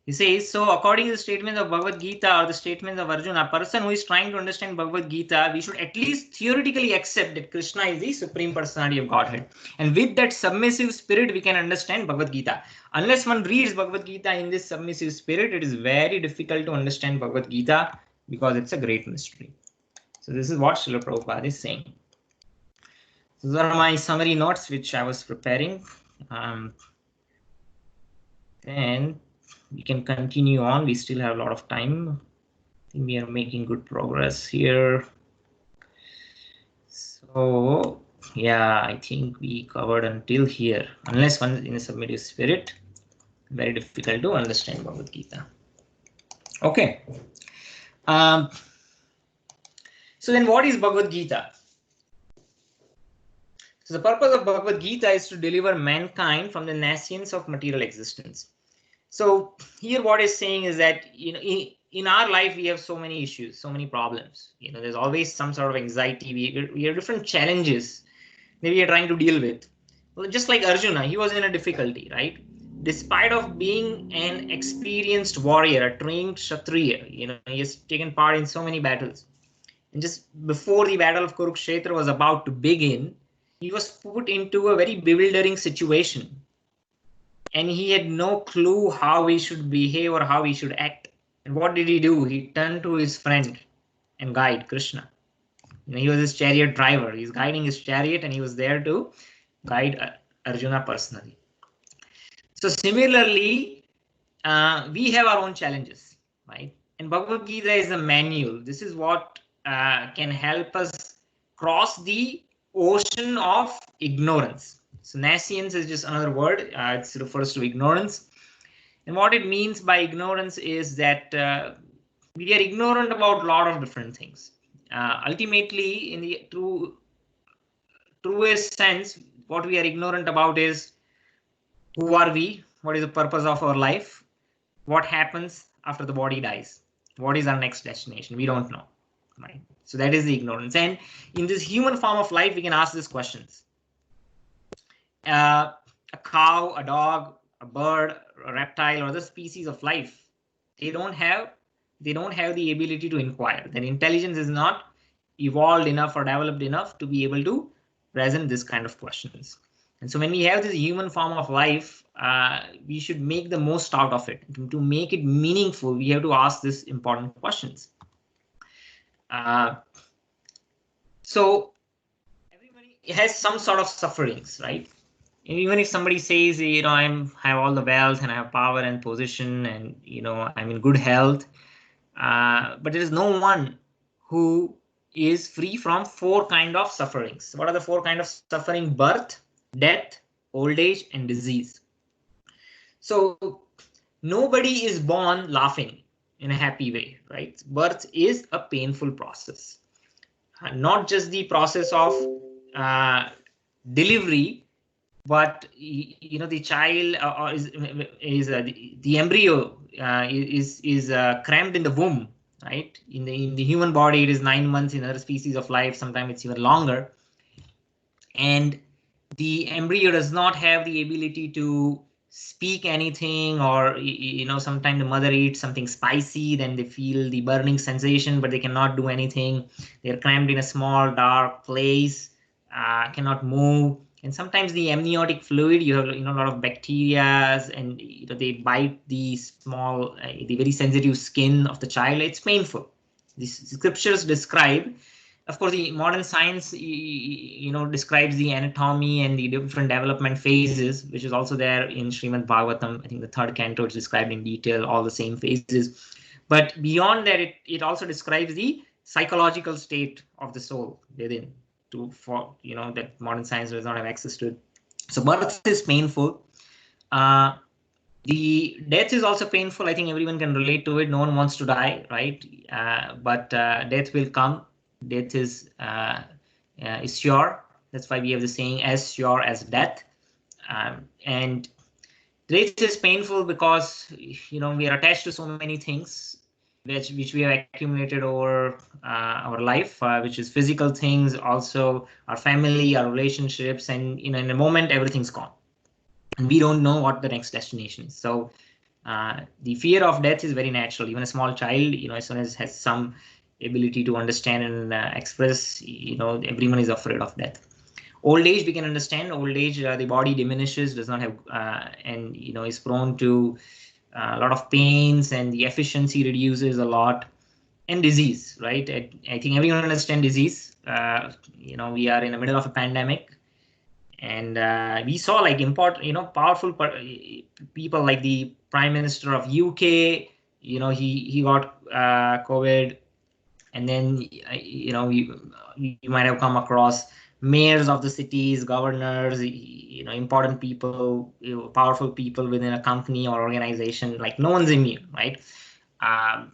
he says, so according to the statements of Bhagavad Gita or the statements of Arjuna, a person who is trying to understand Bhagavad Gita, we should at least theoretically accept that Krishna is the Supreme Personality of Godhead. And with that submissive spirit, we can understand Bhagavad Gita. Unless one reads Bhagavad Gita in this submissive spirit, it is very difficult to understand Bhagavad Gita because it's a great mystery. So this is what Srila Prabhupada is saying. These are my summary notes which I was preparing. And we can continue on. We still have a lot of time. I think we are making good progress here. So yeah, I think we covered until here. Unless one is in a submissive spirit, very difficult to understand Bhagavad Gita. Okay. So then what is Bhagavad Gita? So the purpose of Bhagavad Gita is to deliver mankind from the nascience of material existence. So here what it's saying is that in our life we have so many issues, so many problems. There's always some sort of anxiety. We have different challenges that we are trying to deal with. Well, just like Arjuna, he was in a difficulty, right? Despite of being an experienced warrior, a trained Kshatriya, he has taken part in so many battles. And just before the battle of Kurukshetra was about to begin, he was put into a very bewildering situation. And he had no clue how he should behave or how he should act. And what did he do? He turned to his friend and guide, Krishna. He was his chariot driver. He's guiding his chariot, and he was there to guide Arjuna personally. So similarly, we have our own challenges, right? And Bhagavad Gita is a manual. This is what can help us cross the ocean of ignorance. So nescience is just another word. It refers to ignorance. And what it means by ignorance is that we are ignorant about a lot of different things. Ultimately, in the truest sense, what we are ignorant about is who are we, what is the purpose of our life, what happens after the body dies, what is our next destination, we don't know, right? So that is the ignorance. And in this human form of life, we can ask these questions. A cow, a dog, a bird, a reptile, or other species of life, they don't have the ability to inquire. Their intelligence is not evolved enough or developed enough to be able to present this kind of questions. And so when we have this human form of life, we should make the most out of it. To make it meaningful, we have to ask these important questions. So everybody has some sort of sufferings, right? Even if somebody says, I have all the wealth and I have power and position and, I'm in good health, but there is no one who is free from 4 kinds of sufferings. What are the 4 kinds of suffering? Birth, death, old age, and disease. So nobody is born laughing in a happy way, right? Birth is a painful process. Not just the process of delivery, but the child the embryo is crammed in the womb, right? In the human body, it is 9 months. In other species of life, sometimes it's even longer. And the embryo does not have the ability to speak anything, or sometimes the mother eats something spicy, then they feel the burning sensation, but they cannot do anything. They're crammed in a small dark place, cannot move. And sometimes the amniotic fluid, you have a lot of bacteria, and they bite the small, the very sensitive skin of the child. It's painful. The scriptures describe, of course, the modern science, describes the anatomy and the different development phases, which is also there in Srimad Bhagavatam. I think the 3rd canto is described in detail, all the same phases. But beyond that, it also describes the psychological state of the soul within, that modern science does not have access to. So birth is painful. The death is also painful. I think everyone can relate to it. No one wants to die, right? But death will come. Death is sure. That's why we have the saying, as sure as death. And death is painful because we are attached to so many things which we have accumulated over our life, which is physical things, also our family, our relationships, and in a moment everything's gone, and we don't know what the next destination is. So the fear of death is very natural. Even a small child, as soon as has some ability to understand and express, everyone is afraid of death. Old age, we can understand. Old age, the body diminishes, does not have, and is prone to a lot of pains, and the efficiency reduces a lot. And disease, right? I think everyone understands disease. We are in the middle of a pandemic, and we saw powerful people like the Prime Minister of UK. He got COVID, and then you might have come across mayors of the cities, governors, important people, powerful people within a company or organization. Like, no one's immune, right?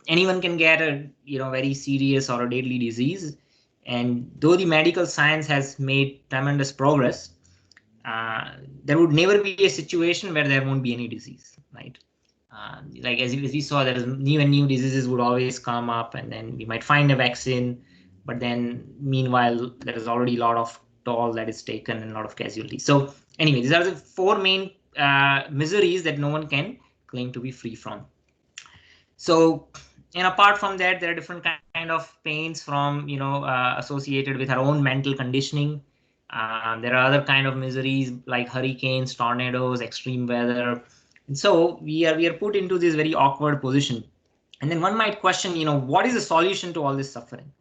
Anyone can get a very serious or a deadly disease. And though the medical science has made tremendous progress, there would never be a situation where there won't be any disease, right? Like as we saw, there is new diseases would always come up, and then we might find a vaccine. But then meanwhile, there is already a lot of toll that is taken and a lot of casualties. So anyway, these are the 4 main miseries that no one can claim to be free from. So, and apart from that, there are different kinds kind of pains from, associated with our own mental conditioning. There are other kind of miseries like hurricanes, tornadoes, extreme weather. And so we are put into this very awkward position. And then one might question, what is the solution to all this suffering?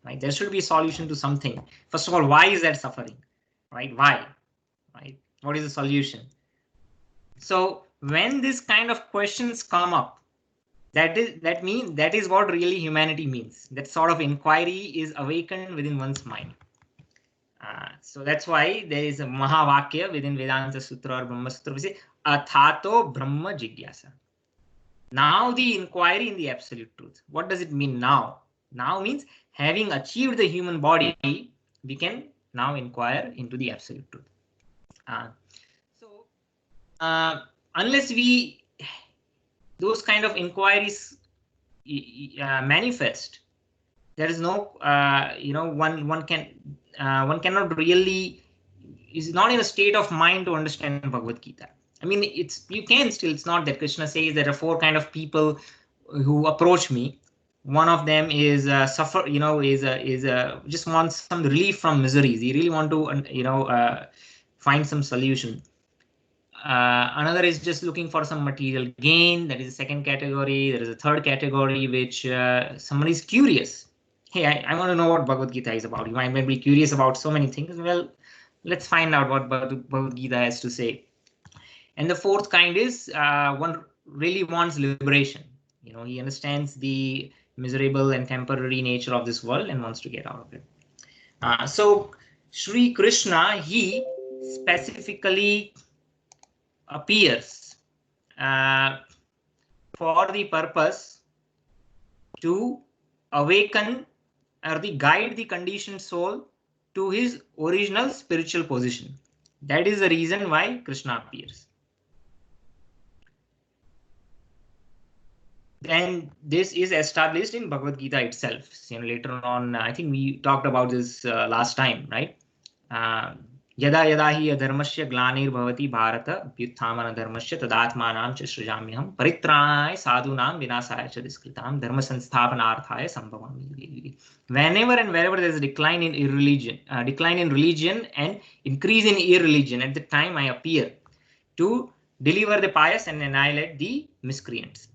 Right? There should be a solution to something. First of all, why is that suffering? Right? Why? Right? What is the solution? So when this kind of questions come up, that is what really humanity means. That sort of inquiry is awakened within one's mind. So that's why there is a Mahavakya within Vedanta Sutra or Brahma Sutra. We say Athato Brahma Jigyasa. Now the inquiry in the absolute truth. What does it mean now? Now means having achieved the human body, we can now inquire into the absolute truth. Unless those kind of inquiries manifest, there is no, one cannot really, is not in a state of mind to understand Bhagavad Gita. I mean, you can still, it's not that Krishna says there are 4 kind of people who approach me. One of them is just wants some relief from miseries. He really want to, find some solution. Another is just looking for some material gain. That is the second category. There is a third category, which someone is curious. Hey, I want to know what Bhagavad Gita is about. You might be curious about so many things. Well, let's find out what Bhagavad Gita has to say. And the fourth kind is one really wants liberation. He understands the miserable and temporary nature of this world and wants to get out of it. So Sri Krishna, he specifically appears for the purpose to awaken or guide the conditioned soul to his original spiritual position. That is the reason why Krishna appears. Then this is established in Bhagavad Gita itself. Later on, I think we talked about this last time, right? Yada yada hi adharmasya glanir bhavati bharata vyuthamana dharmasya tadatmanam cha srijamyaham paritranaya sadhunam vinasaya cha diskritam dharma sansthapanarthaya sambhavami. Whenever and wherever there is a decline in religion and increase in irreligion, at the time I appear to deliver the pious and annihilate the miscreants.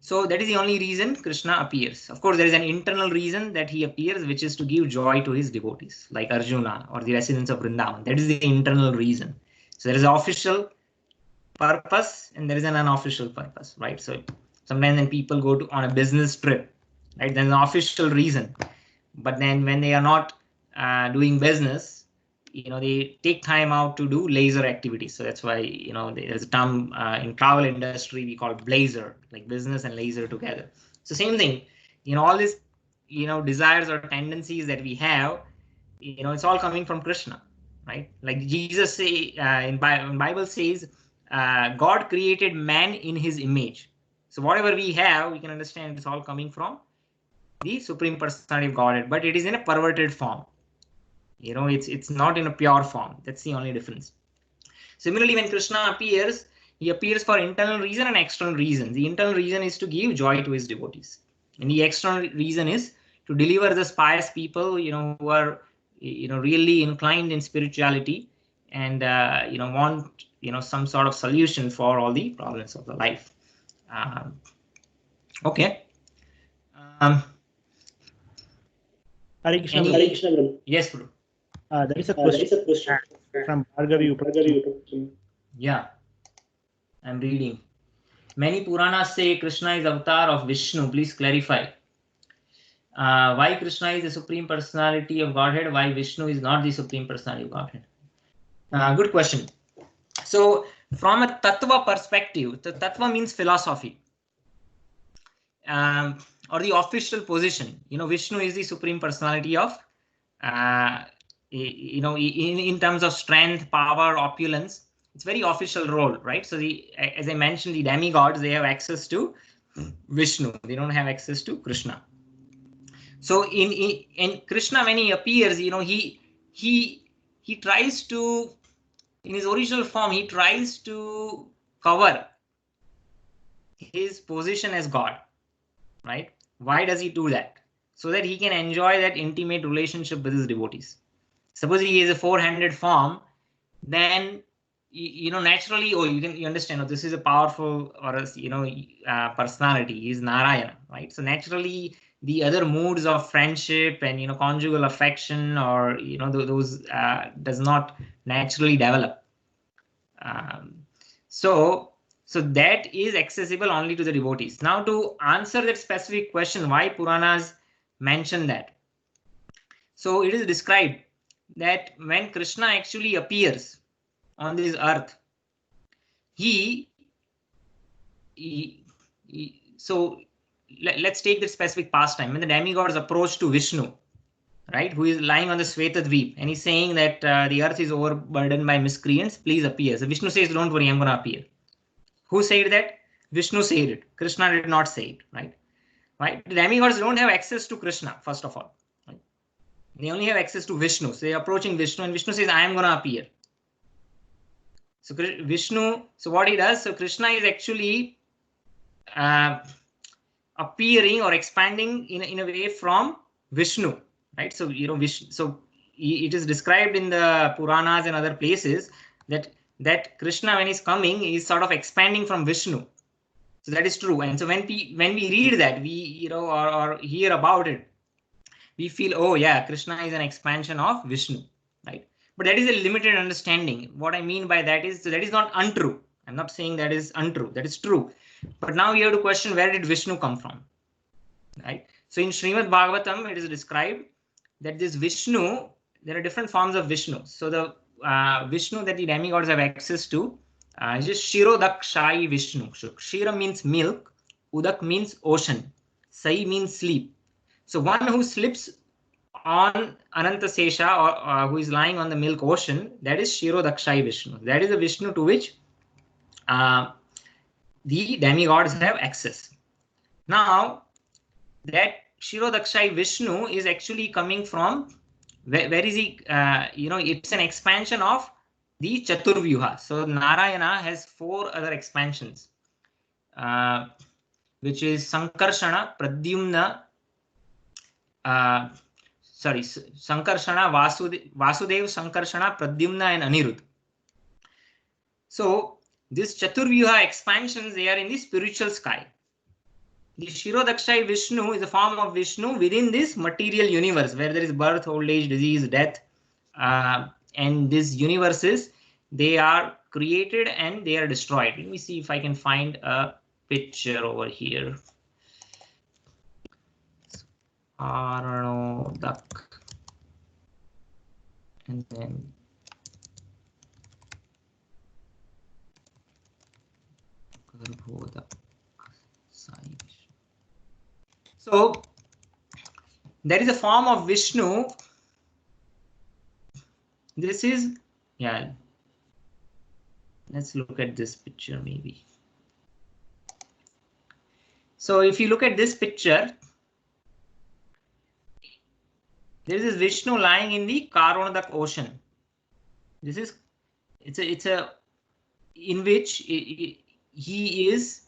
So that is the only reason Krishna appears. Of course, there is an internal reason that he appears, which is to give joy to his devotees, like Arjuna or the residents of Vrindavan. That is the internal reason. So there is an official purpose and there is an unofficial purpose, right? So sometimes when people go on a business trip, right, there's an official reason. But then when they are not doing business, they take time out to do leisure activities. So that's why, there's a term in travel industry we call blazer, like business and leisure together. So same thing, all these, desires or tendencies that we have, it's all coming from Krishna, right? Like Jesus say in Bible says, God created man in his image. So whatever we have, we can understand it's all coming from the Supreme Personality of Godhead, but it is in a perverted form. It's not in a pure form. That's the only difference. Similarly, when Krishna appears, he appears for internal reason and external reason. The internal reason is to give joy to his devotees, and the external reason is to deliver the pious people, who are, really inclined in spirituality and want, some sort of solution for all the problems of the life. Okay. Hare Krishna. Yes, Guru. There is a question from Bhargavi. Yeah, I'm reading. Many Puranas say Krishna is avatar of Vishnu. Please clarify. Why Krishna is the Supreme Personality of Godhead? Why Vishnu is not the Supreme Personality of Godhead? Good question. So from a Tattva perspective, the Tattva means philosophy. Or the official position. Vishnu is the Supreme Personality of, in terms of strength, power, opulence. It's very official role, right? So as I mentioned, the demigods, they have access to Vishnu. They don't have access to Krishna. So in Krishna, when he appears, he tries to, in his original form, he tries to cover his position as God, right? Why does he do that? so that he can enjoy that intimate relationship with his devotees. Suppose he is a four-handed form, then naturally, you understand, this is a powerful or personality. He is Narayana, right? So naturally, the other moods of friendship and conjugal affection or those does not naturally develop. So that is accessible only to the devotees. Now, to answer that specific question, why Puranas mention that? So it is described that when Krishna actually appears on this earth, so let's take the specific pastime. When the demigods approach to Vishnu, right, who is lying on the Svetadvip, and he's saying that the earth is overburdened by miscreants, please appear. So Vishnu says, don't worry, I'm going to appear. Who said that? Vishnu said it. Krishna did not say it, right? The demigods don't have access to Krishna, first of all. Right? They only have access to Vishnu. So they're approaching Vishnu, and Vishnu says, I am going to appear. So Vishnu, so what he does, so Krishna is actually appearing or expanding in a way from Vishnu, right? So Vishnu, so it is described in the Puranas and other places that Krishna, when he's coming, is sort of expanding from Vishnu. So that is true. And so when we read that, we or hear about it, we feel, oh yeah, Krishna is an expansion of Vishnu, right? But that is a limited understanding. What I mean by that is, so that is not untrue. I'm not saying that is untrue. That is true. But now you have to question, where did Vishnu come from, right? So in Srimad Bhagavatam, it is described that this Vishnu, there are different forms of Vishnu. So the Vishnu that the demigods have access to is just Shirodakshai Vishnu. So Shira means milk, Udak means ocean, Sai means sleep. So one who sleeps on Ananta Sesha or who is lying on the milk ocean, that is Shirodakshai Vishnu. That is the Vishnu to which the demigods have access. Now, that Shirodakshai Vishnu is actually coming from, where is he? It's an expansion of the Chaturvyuha. So Narayana has 4 other expansions, which is Sankarshana, Pradyumna, Sankarshana, Vasudev, Sankarshana, Pradyumna, and Anirudh. So this Chaturvyuha expansions, they are in the spiritual sky. The Shirodakshai Vishnu is a form of Vishnu within this material universe where there is birth, old age, disease, death. And these universes, they are created and they are destroyed. Let me see if I can find a picture over here. Aranodak. And then so there is a form of Vishnu. This is, yeah. Let's look at this picture maybe. So if you look at this picture, there is this Vishnu lying in the Karonadak ocean. This is, it's a in which he is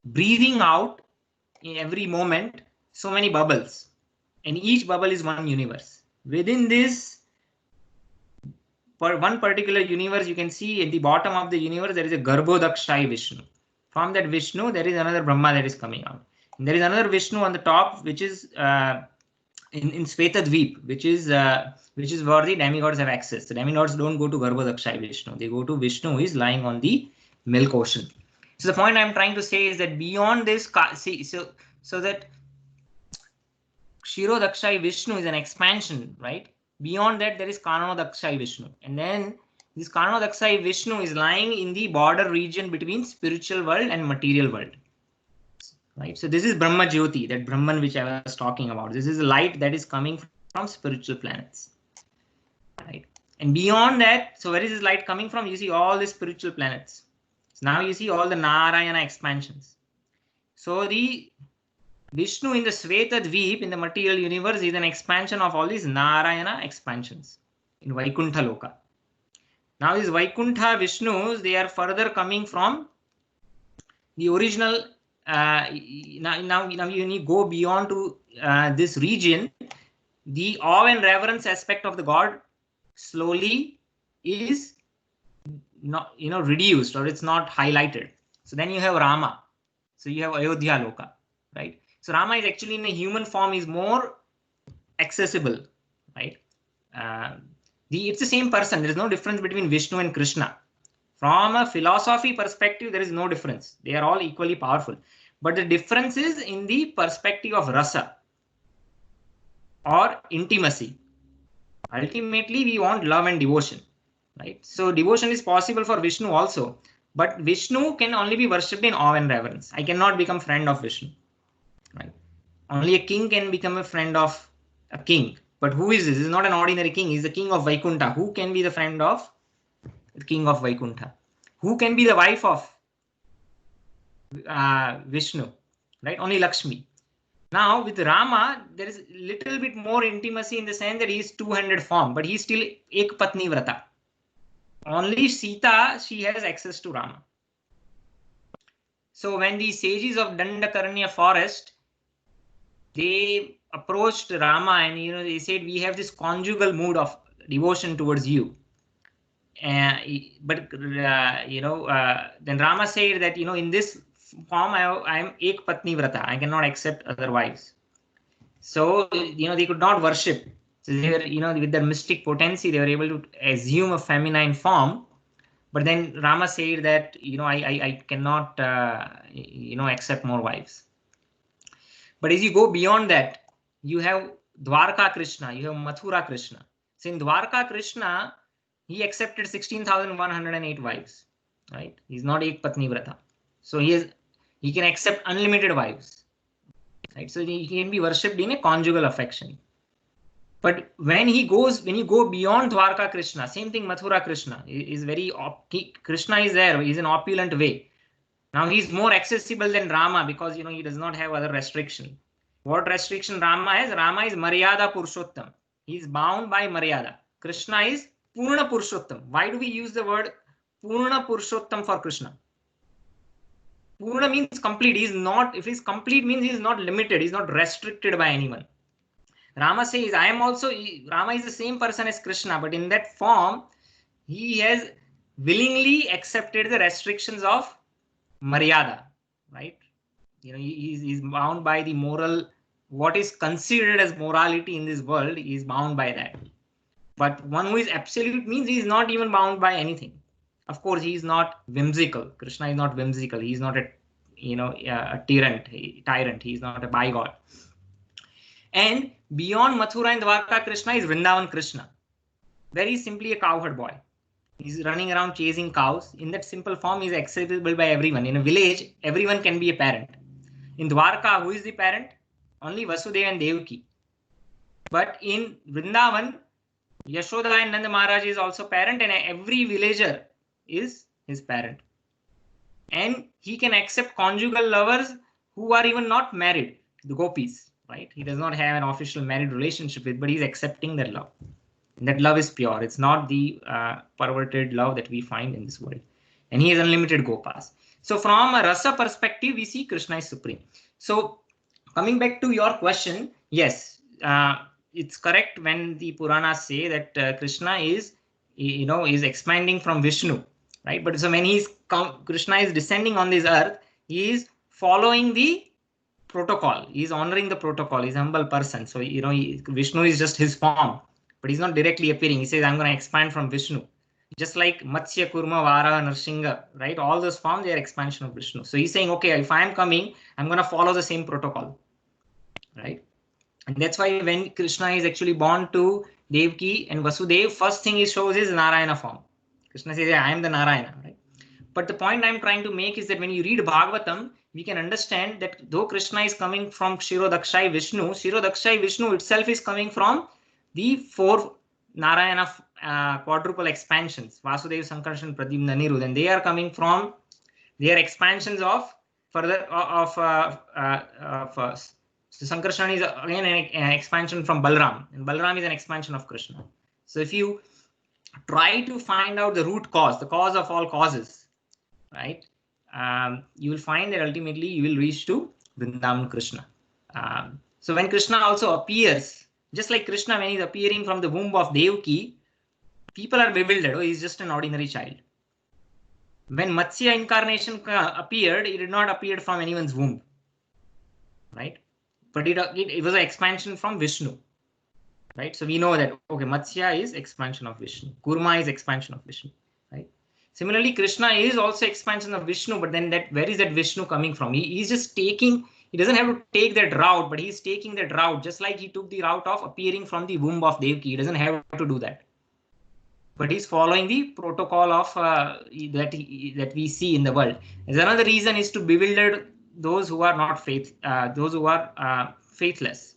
breathing out in every moment so many bubbles, and each bubble is one universe. Within this, for one particular universe, you can see at the bottom of the universe there is a Garbhodakshai Vishnu. From that Vishnu, there is another Brahma that is coming out. And there is another Vishnu on the top, which is in Svetadvip, which is where the demigods have access. The demigods don't go to Garbhodakshai Vishnu; they go to Vishnu who is lying on the milk ocean. So the point I'm trying to say is that beyond this, so that Shirodakshai Vishnu is an expansion, right? Beyond that, there is Kananodakshai Vishnu, and then this Kananodakshai Vishnu is lying in the border region between spiritual world and material world. Right, so this is Brahmajyoti, that Brahman which I was talking about. This is a light that is coming from spiritual planets. Right, and beyond that, so where is this light coming from? You see all the spiritual planets. So now you see all the Narayana expansions. So the Vishnu in the Svetadvip in the material universe is an expansion of all these Narayana expansions in Vaikuntha Loka. Now these Vaikuntha Vishnus, they are further coming from the original now when you go beyond to this region, the awe and reverence aspect of the God slowly is not reduced, or it's not highlighted. So then you have Rama. So you have Ayodhya Loka, right? So Rama is actually in a human form, is more accessible, right? It's the same person. There is no difference between Vishnu and Krishna. From a philosophy perspective, there is no difference. They are all equally powerful. But the difference is in the perspective of rasa or intimacy. Ultimately, we want love and devotion, right? So devotion is possible for Vishnu also. But Vishnu can only be worshipped in awe and reverence. I cannot become friend of Vishnu, right? Only a king can become a friend of a king. But who is this? This is not an ordinary king. He's the king of Vaikuntha. Who can be the friend of the king of Vaikuntha? Who can be the wife of Vishnu, right? Only Lakshmi. Now with Rama, there is a little bit more intimacy in the sense that he is two-handed form, but he's still Ek Patni Vrata. Only Sita, she has access to Rama. So when the sages of Dandakaranya forest, they approached Rama and they said, we have this conjugal mood of devotion towards you. But then Rama said that in this form I am Ek Patni Vrata. I cannot accept other wives. So they could not worship. So they were with their mystic potency, they were able to assume a feminine form. But then Rama said that I cannot accept more wives. But as you go beyond that, you have Dwarka Krishna, you have Mathura Krishna. So in Dwarka Krishna, he accepted 16,108 wives, right? He's not Ek Patni Vrata. So he can accept unlimited wives, right? So he can be worshipped in a conjugal affection. But when you go beyond Dwarka Krishna, same thing Mathura Krishna is Krishna is there, he's an opulent way. Now he's more accessible than Rama because he does not have other restriction. What restriction Rama has? Rama is Maryada Purushottam. He's bound by Maryada. Krishna is Purna Purushottam. Why do we use the word Purna Purushottam for Krishna? Purna means complete. If he's complete means he's not limited. He's not restricted by anyone. Rama says, Rama is the same person as Krishna, but in that form, he has willingly accepted the restrictions of Maryada, right? He's bound by the moral, what is considered as morality in this world, he is bound by that. But one who is absolute means he is not even bound by anything. Of course, he is not whimsical. Krishna is not whimsical. He is not a tyrant. He is not a bigod. And beyond Mathura and Dwarka Krishna is Vrindavan Krishna. Very simply a cowherd boy. He's running around chasing cows. In that simple form, he is accessible by everyone. In a village, everyone can be a parent. In Dwarka, who is the parent? Only Vasudeva and Devaki. But in Vrindavan, Yashoda and Nanda Maharaj is also parent, and every villager is his parent. And he can accept conjugal lovers who are even not married, the gopis, right? He does not have an official married relationship with, but he's accepting that love. And that love is pure. It's not the perverted love that we find in this world. And he has unlimited gopas. So from a rasa perspective, we see Krishna is supreme. So coming back to your question, yes, it's correct when the Puranas say that Krishna is expanding from Vishnu, right? But so when Krishna is descending on this earth, he is following the protocol. He is honoring the protocol. He's a humble person. So Vishnu is just his form, but he's not directly appearing. He says, I'm going to expand from Vishnu. Just like Matsya, Kurma, Vara, Narsingha, right? All those forms, they are expansion of Vishnu. So he's saying, okay, if I'm coming, I'm going to follow the same protocol, right? And that's why when Krishna is actually born to Devaki and Vasudeva, first thing he shows is Narayana form. Krishna says, yeah, I am the Narayana, right? But the point I'm trying to make is that when you read Bhagavatam, we can understand that though Krishna is coming from Kshirodakshai Vishnu, Kshirodakshai Vishnu itself is coming from the 4 Narayana quadruple expansions, Vasudeva, Sankarshan, Pradyumna, Anirudh, and they are coming from their expansions of further so Sankarshan is again an expansion from Balram, and Balram is an expansion of Krishna. So if you try to find out the root cause, the cause of all causes, right? you will find that ultimately you will reach to Vrindavan Krishna. So when Krishna also appears, just like Krishna when he's appearing from the womb of Devaki, people are bewildered. Oh, he's just an ordinary child. When Matsya incarnation appeared, it did not appear from anyone's womb, right? But it was an expansion from Vishnu, right? So we know that, okay, Matsya is expansion of Vishnu. Kurma is expansion of Vishnu, right? Similarly, Krishna is also expansion of Vishnu, but then where is that Vishnu coming from? He's just taking, he doesn't have to take that route, but he's taking that route, just like he took the route of appearing from the womb of Devaki. He doesn't have to do that. But he's following the protocol of that we see in the world. There's another reason is to bewilder those who are not those who are faithless.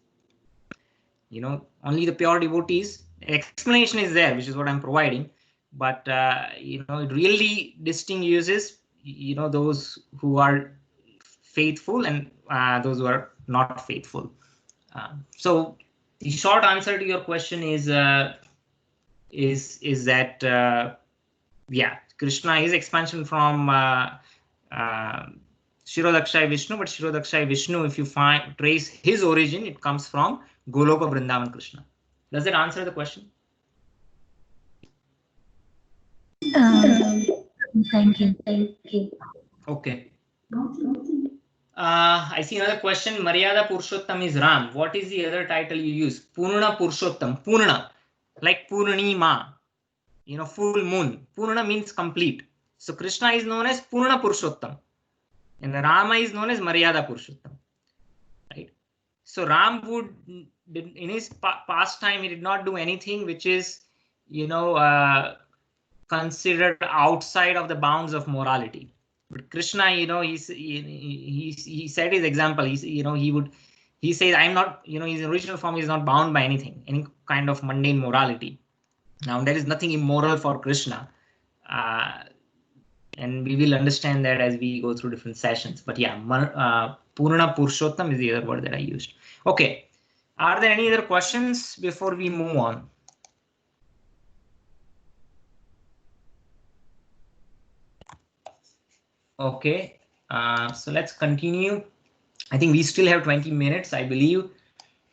You know, only the pure devotees. Explanation is there, which is what I'm providing. But you know, it really distinguishes, you know, those who are faithful and those who are not faithful. So the short answer to your question is that yeah, Krishna is expansion from Shirodakshaya Vishnu, but Shirodakshaya Vishnu, if you trace his origin, it comes from Goloka Vrindavan Krishna. Does that answer the question? Thank you. Okay. I see another question. Maryada Purushottam is Ram. What is the other title you use? Purna Purushottam. Purna, like Purnima, you know, full moon. Purna means complete. So Krishna is known as Purna Purushottam, and Rama is known as Maryada Purushottam, right? So Ram in his past time, he did not do anything which is, you know, considered outside of the bounds of morality. But Krishna, you know, he set his example. He says, I'm not, you know, his original form is not bound by anything, any kind of mundane morality. Now there is nothing immoral for Krishna, and we will understand that as we go through different sessions. But yeah, Purna Purushottam is the other word that I used. Okay, are there any other questions before we move on? Okay, so let's continue. I think we still have 20 minutes. I believe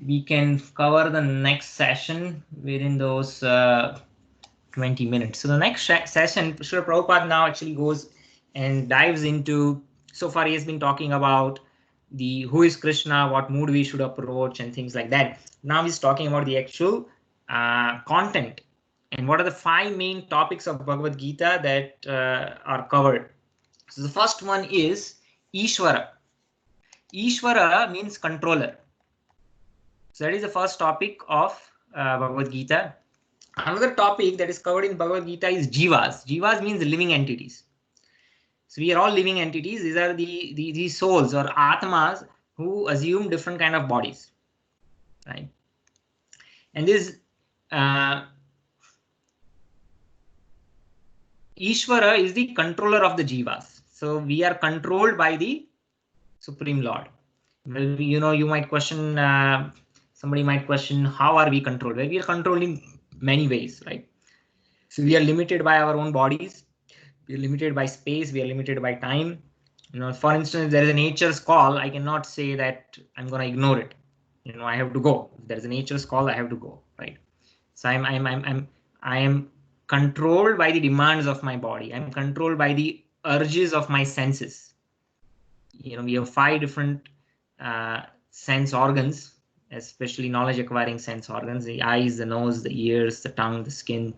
we can cover the next session within those 20 minutes. So the next session, Srila Prabhupada now actually goes and dives into, so far he has been talking about the who is Krishna, what mood we should approach and things like that. Now he's talking about the actual content and what are the 5 main topics of Bhagavad Gita that are covered. So the first one is Ishvara. Ishvara means controller. So that is the first topic of Bhagavad Gita. Another topic that is covered in Bhagavad Gita is Jivas. Jivas means living entities. So we are all living entities. These are the souls or Atmas who assume different kind of bodies, right? And this Ishvara is the controller of the Jivas. So we are controlled by the Supreme Lord. Well, you know, you might question, somebody might question, how are we controlled? Well, we are controlled in many ways, right? So we are limited by our own bodies. We are limited by space. We are limited by time. You know, for instance, if there is a nature's call, I cannot say that I'm going to ignore it. You know, I have to go. If there is a nature's call, I have to go, right? So I am controlled by the demands of my body. I'm controlled by the urges of my senses. You know, we have 5 different sense organs, especially knowledge acquiring sense organs: the eyes, the nose, the ears, the tongue, the skin.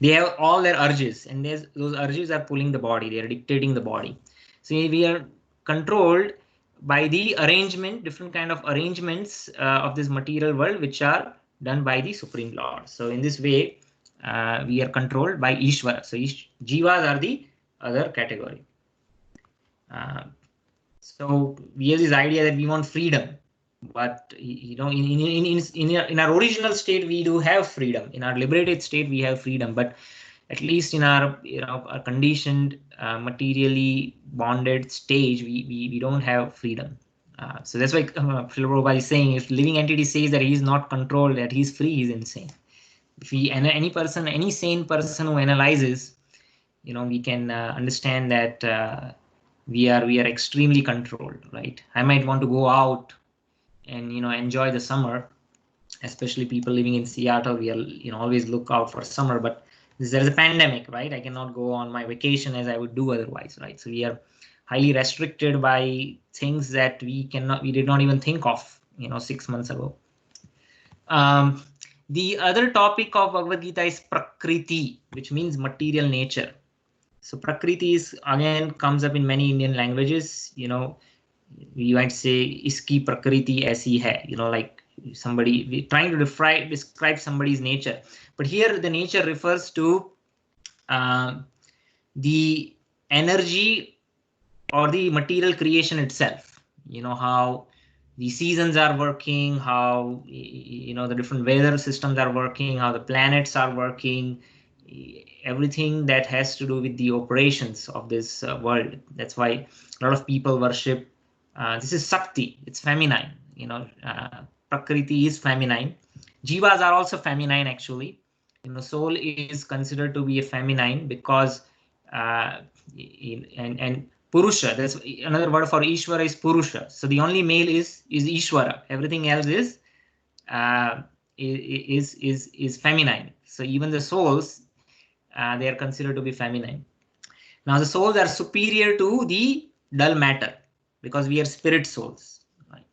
They have all their urges, and those urges are pulling the body. They are dictating the body. So we are controlled by the arrangement, different kind of arrangements of this material world, which are done by the Supreme Lord. So in this way, we are controlled by Ishvara. So Jivas are the other category. So we have this idea that we want freedom, but you know, in our original state we do have freedom. In our liberated state we have freedom, but at least in our, you know, our conditioned, materially bonded stage, we don't have freedom. So that's why Srila Prabhupada is saying, if living entity says that he is not controlled, that he is free, he is insane. If any sane person who analyzes, you know, we can understand that we are extremely controlled, right? I might want to go out and enjoy the summer, especially people living in Seattle. We are always look out for summer, but there's a pandemic, right? I cannot go on my vacation as I would do otherwise, right? So we are highly restricted by things that we did not even think of 6 months ago. The other topic of Bhagavad Gita is Prakriti, which means material nature. So Prakriti is again comes up in many Indian languages. We might say iski Prakriti aisi hai, like somebody trying to describe somebody's nature. But here the nature refers to the energy or the material creation itself. How the seasons are working, how the different weather systems are working, how the planets are working, everything that has to do with the operations of this world. That's why a lot of people worship. This is Sakti. It's feminine. Prakriti is feminine. Jivas are also feminine actually. Soul is considered to be a feminine because and Purusha, that's another word for Ishvara is Purusha. So the only male is Ishvara. Everything else is feminine. So even the souls, they are considered to be feminine. Now the souls are superior to the dull matter because we are spirit souls. Right?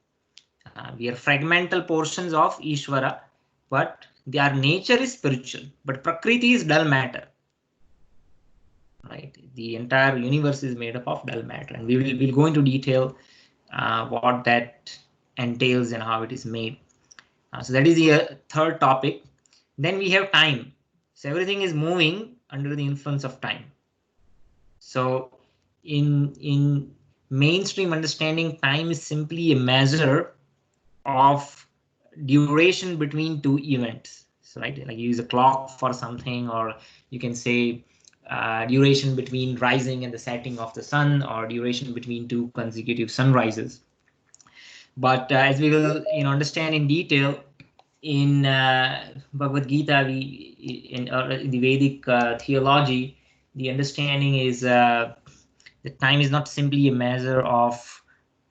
We are fragmental portions of Ishvara, but their nature is spiritual. But Prakriti is dull matter. Right, the entire universe is made up of dull matter, and we'll go into detail what that entails and how it is made. So that is the third topic. Then we have time. So everything is moving under the influence of time. So in mainstream understanding, time is simply a measure of duration between two events. So right, like you use a clock for something, or you can say duration between rising and the setting of the sun, or duration between two consecutive sunrises. But as we will understand in detail in Bhagavad Gita, in the Vedic theology, the understanding is that time is not simply a measure of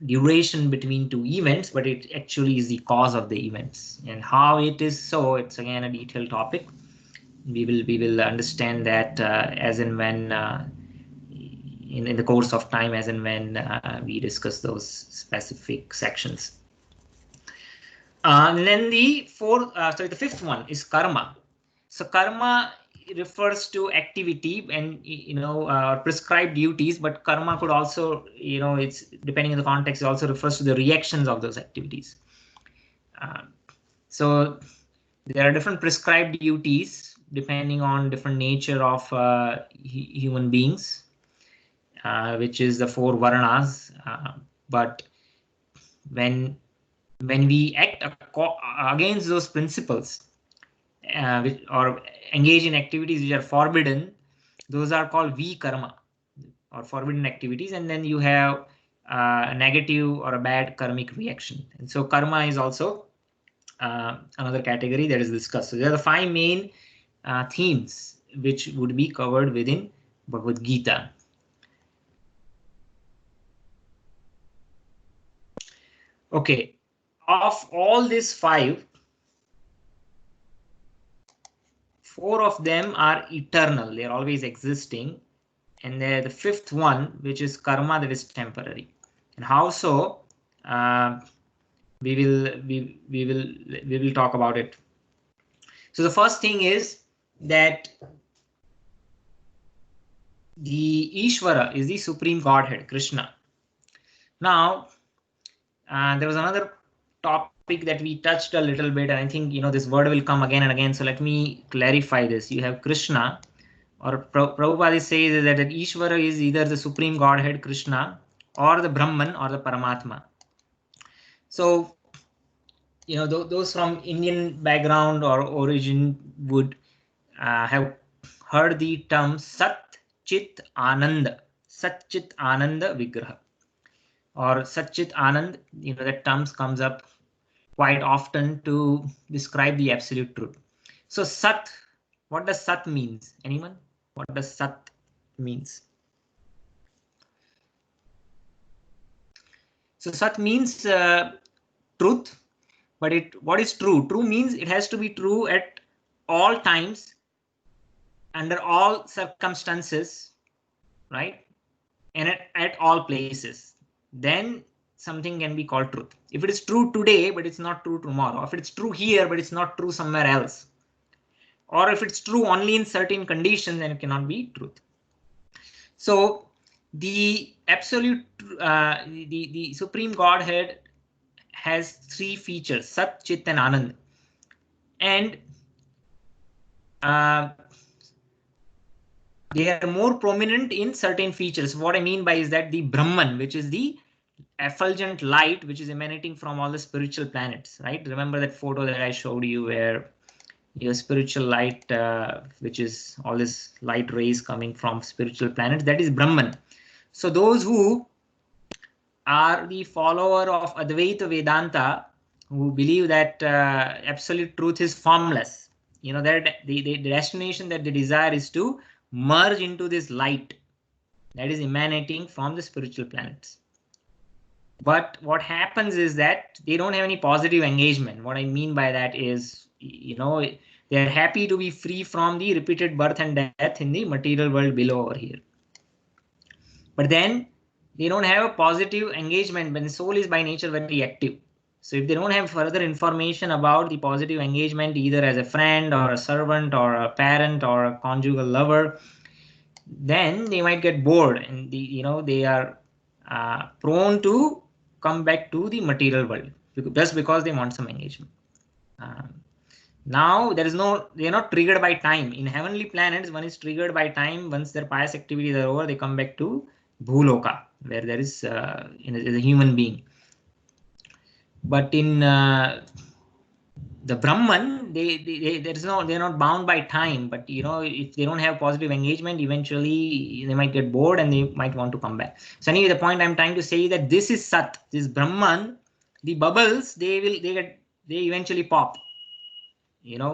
duration between two events, but it actually is the cause of the events. And how it is so, it's again a detailed topic. We will understand that as and when in the course of time, as and when we discuss those specific sections. And then the fifth one is karma. So karma refers to activity and prescribed duties, but karma could also it's depending on the context, it also refers to the reactions of those activities. So there are different prescribed duties depending on different nature of human beings, which is the 4 varnas. But when we act against those principles, or engage in activities which are forbidden, those are called vikarma, or forbidden activities, and then you have a negative or a bad karmic reaction. And so karma is also another category that is discussed. So there are the 5 main themes which would be covered within Bhagavad Gita. Okay, of all these 5, 4 of them are eternal, they are always existing, and the 5th one, which is karma, that is temporary. And how so? We will talk about it. So the first thing is that the Ishvara is the supreme Godhead, Krishna. Now, there was another topic that we touched a little bit, and I think this word will come again and again. So let me clarify this. You have Krishna, or Prabhupada says that Ishvara is either the supreme Godhead, Krishna, or the Brahman, or the Paramatma. So those from Indian background or origin would have heard the term Sat Chit Anand, Sat Chit Ananda Vigraha, or Sat Chit Anand. That term comes up quite often to describe the absolute truth. So Sat, what does Sat means? Anyone? What does Sat means? So Sat means truth, but what is true? True means it has to be true at all times, under all circumstances, right? And at all places. Then something can be called truth. If it is true today, but it's not true tomorrow, if it's true here, but it's not true somewhere else, or if it's true only in certain conditions, then it cannot be truth. So the absolute, the Supreme Godhead has three features: Sat, Chit, and Anand. And they are more prominent in certain features. What I mean by is that the Brahman, which is the effulgent light which is emanating from all the spiritual planets, right? Remember that photo that I showed you where your spiritual light, which is all this light rays coming from spiritual planets, that is Brahman. So those who are the follower of Advaita Vedanta, who believe that absolute truth is formless, you know, that the destination that they desire is to merge into this light that is emanating from the spiritual planets. But what happens is that they don't have any positive engagement. What I mean by that is, you know, they're happy to be free from the repeated birth and death in the material world below over here. But then they don't have a positive engagement when the soul is by nature very active. So if they don't have further information about the positive engagement, either as a friend or a servant or a parent or a conjugal lover, then they might get bored, and they are prone to come back to the material world just because they want some engagement. Now they're not triggered by time. In heavenly planets, one is triggered by time. Once their pious activities are over, they come back to Bhuloka, where there is a human being. But in the Brahman, they're not bound by time. But if they don't have positive engagement, eventually they might get bored and they might want to come back. So anyway, the point I'm trying to say is that this is Sat, this Brahman, the bubbles, they eventually pop.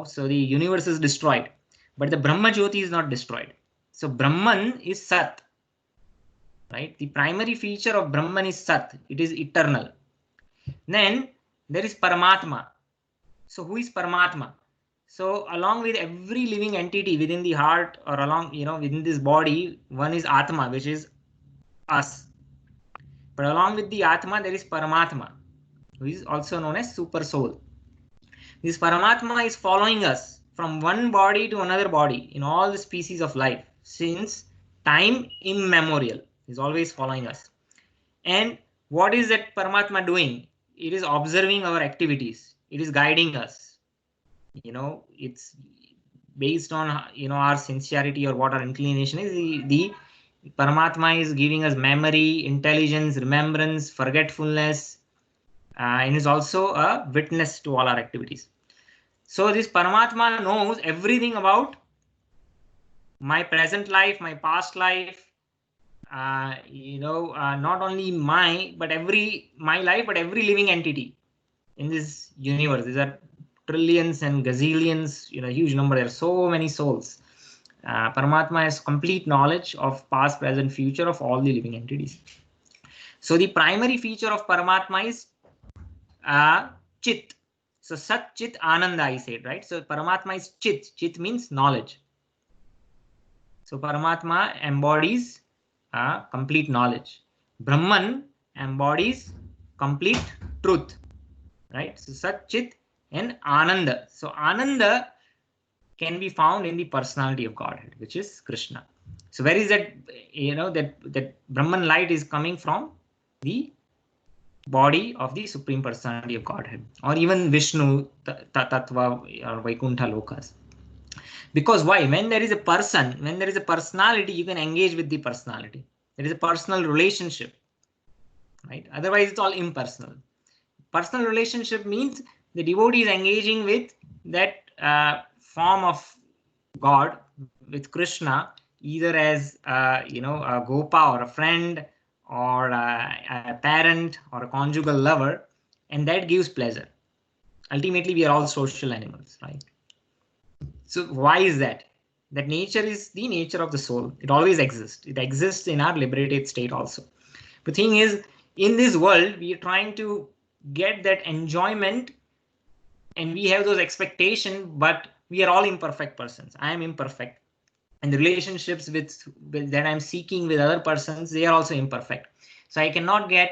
So the universe is destroyed, but the Brahmajyoti is not destroyed. So Brahman is Sat, right? The primary feature of Brahman is Sat. It is eternal. Then there is Paramatma. So who is Paramatma? So along with every living entity within the heart or within this body, one is Atma, which is us. But along with the Atma, there is Paramatma, who is also known as Super Soul. This Paramatma is following us from one body to another body in all the species of life since time immemorial. Is always following us. And what is that Paramatma doing? It is observing our activities. It is guiding us. It's based on our sincerity or what our inclination is. The Paramatma is giving us memory, intelligence, remembrance, forgetfulness, and is also a witness to all our activities. So this Paramatma knows everything about my present life, my past life, not only my life, but every living entity in this universe. These are trillions and gazillions, huge number. There are so many souls. Paramatma has complete knowledge of past, present, future of all the living entities. So the primary feature of Paramatma is Chit. So Sat, Chit, Ananda, I said, right? So Paramatma is Chit. Chit means knowledge. So Paramatma embodies complete knowledge. Brahman embodies complete truth, right? So Sat, Chit, and Ananda. So Ananda can be found in the personality of Godhead, which is Krishna. So where is that? That Brahman light is coming from the body of the Supreme Personality of Godhead, or even Vishnu, Tattva, or Vaikuntha Lokas. Because why? When there is a person, when there is a personality, you can engage with the personality. There is a personal relationship, right? Otherwise, it's all impersonal. Personal relationship means the devotee is engaging with that form of God, with Krishna, either as a Gopa or a friend or a parent or a conjugal lover, and that gives pleasure. Ultimately, we are all social animals, right? So why is that? That nature is the nature of the soul. It always exists. It exists in our liberated state also. The thing is, in this world, we are trying to get that enjoyment and we have those expectations, but we are all imperfect persons. I am imperfect. And the relationships that I'm seeking with other persons, they are also imperfect. So I cannot get,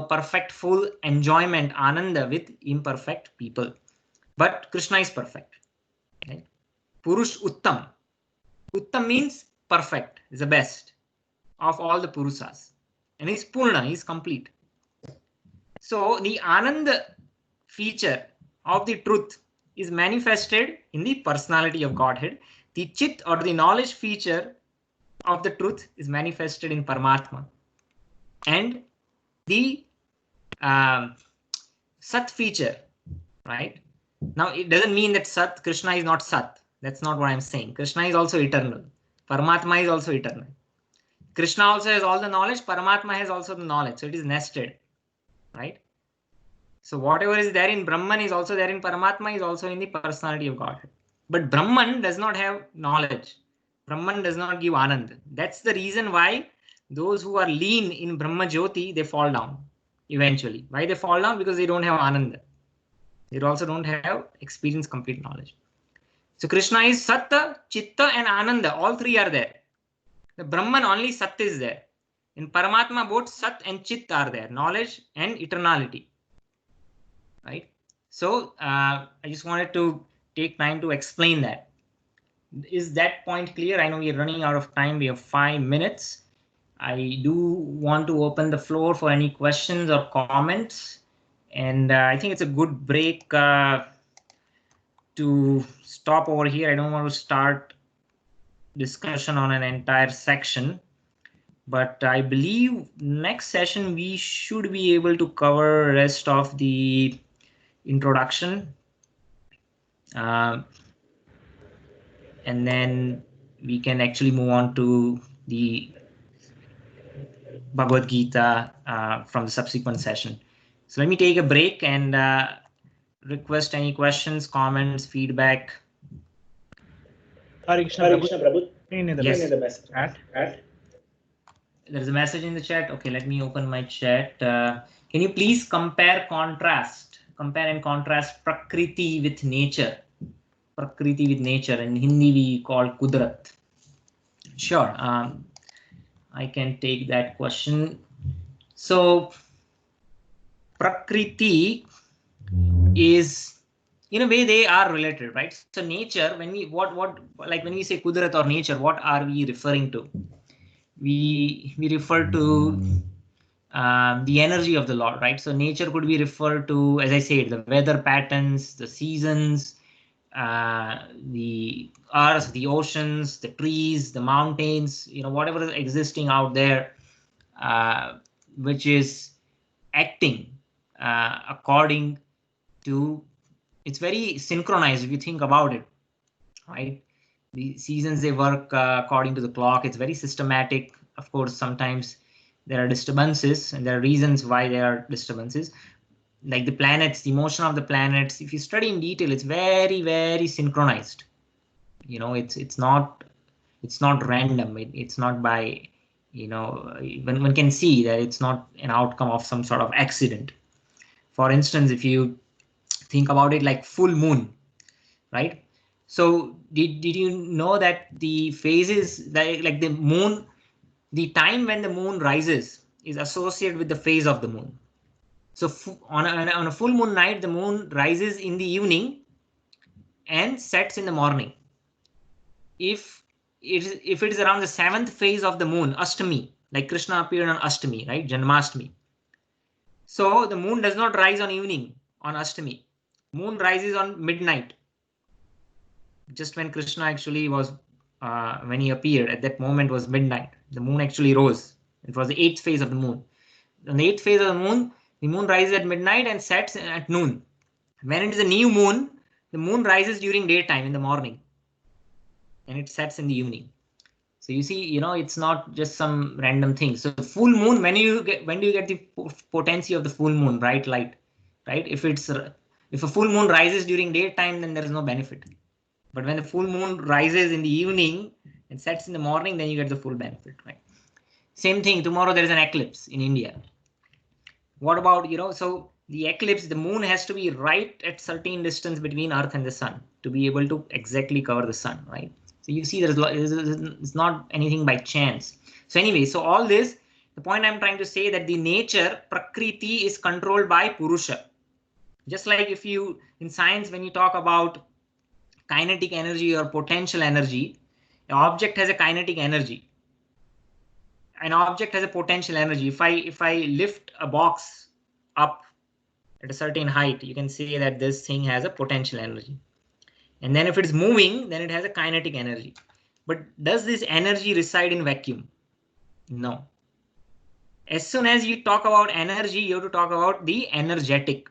perfect full enjoyment, ananda, with imperfect people. But Krishna is perfect. Right? Purush Uttam. Uttam means perfect, is the best of all the Purusas. And he's Purna, he's complete. So the Ananda feature of the truth is manifested in the personality of Godhead. The Chit or the knowledge feature of the truth is manifested in Paramatma. And the Sat feature, right? Now, it doesn't mean that Krishna is not Sat. That's not what I'm saying. Krishna is also eternal. Paramatma is also eternal. Krishna also has all the knowledge. Paramatma has also the knowledge. So it is nested, right? So whatever is there in Brahman is also there in Paramatma, is also in the personality of Godhead. But Brahman does not have knowledge. Brahman does not give Anand. That's the reason why those who are lean in Brahmajyoti, they fall down eventually. Why they fall down? Because they don't have Anand. They also don't have experience, complete knowledge. So Krishna is Satta, Chitta and Ananda. All three are there. The Brahman, only Sat is there. In Paramatma, both Sat and Chit are there. Knowledge and eternality. Right? So I just wanted to take time to explain that. Is that point clear? I know we are running out of time. We have 5 minutes. I do want to open the floor for any questions or comments. And I think it's a good break to stop over here. I don't want to start discussion on an entire section, but I believe next session we should be able to cover rest of the introduction. And then we can actually move on to the Bhagavad Gita from the subsequent session. So let me take a break and request any questions, comments, feedback. Hare Krishna Prabhu. Yes. Chat. There's a message in the chat. Okay, let me open my chat. Can you please compare and contrast Prakriti with nature? Prakriti with nature. In Hindi we call Kudrat. Sure. I can take that question. So Prakriti is, in a way, they are related, right? So nature, when we when we say Kudrat or nature, what are we referring to? We refer to the energy of the Lord, right? So nature could be referred to, as I said, the weather patterns, the seasons, the earth, the oceans, the trees, the mountains, whatever is existing out there, which is acting according to, it's very synchronized if you think about it, right? The seasons, they work according to the clock. It's very systematic. Of course, sometimes there are disturbances, and there are reasons why there are disturbances. Like the planets, the motion of the planets, if you study in detail, it's very, very synchronized. It's not random. It's not by, when one can see that it's not an outcome of some sort of accident. For instance, if you think about it like full moon, right? So did you know that the phases, like the moon, the time when the moon rises is associated with the phase of the moon. So on a full moon night, the moon rises in the evening and sets in the morning. If it is around the 7th phase of the moon, Ashtami, like Krishna appeared on Ashtami, right? Janmashtami. So the moon does not rise on evening on Ashtami. Moon rises on midnight. Just when Krishna actually was, when he appeared, at that moment was midnight. The moon actually rose. It was the 8th phase of the moon. On the 8th phase of the moon rises at midnight and sets at noon. When it is a new moon, the moon rises during daytime in the morning, and it sets in the evening. So you see, it's not just some random thing. So the full moon, when do you get the potency of the full moon, bright light, right? If a full moon rises during daytime, then there is no benefit. But when the full moon rises in the evening and sets in the morning, then you get the full benefit, right? Same thing, tomorrow there is an eclipse in India. What about, so the eclipse, the moon has to be right at certain distance between Earth and the sun to be able to exactly cover the sun, right? So you see, it's not anything by chance. So anyway, so all this, the point I'm trying to say that the nature, Prakriti, is controlled by Purusha. Just like if you, in science, when you talk about kinetic energy or potential energy, an object has a kinetic energy. An object has a potential energy. If I lift a box up at a certain height, you can say that this thing has a potential energy. And then if it's moving, then it has a kinetic energy. But does this energy reside in vacuum? No. As soon as you talk about energy, you have to talk about the energetic.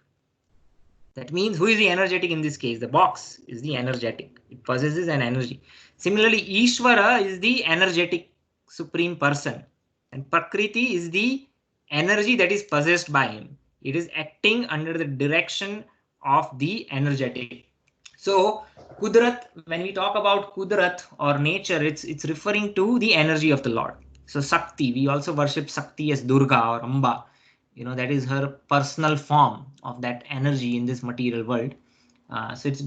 That means who is the energetic in this case? The box is the energetic. It possesses an energy. Similarly, Ishvara is the energetic supreme person. And Prakriti is the energy that is possessed by him. It is acting under the direction of the energetic. So Kudrat, when we talk about Kudrat or nature, it's referring to the energy of the Lord. So Sakti, we also worship Sakti as Durga or Amba. That is her personal form of that energy in this material world. So it's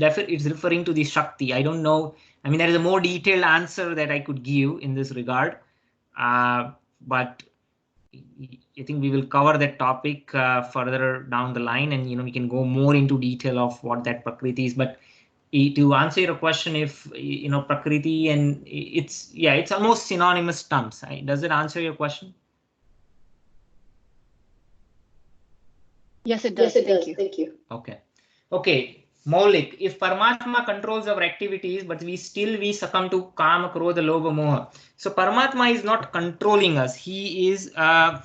referring to the Shakti. I don't know. I mean, there is a more detailed answer that I could give in this regard. But I think we will cover that topic further down the line, and we can go more into detail of what that Prakriti is. But to answer your question, if Prakriti and it's almost synonymous terms. Does it answer your question? Yes, it does. Thank you. Okay. Maulik, if Paramatma controls our activities, but we succumb to Kama, Krodha, Lobha, Moha. So Paramatma is not controlling us. He is a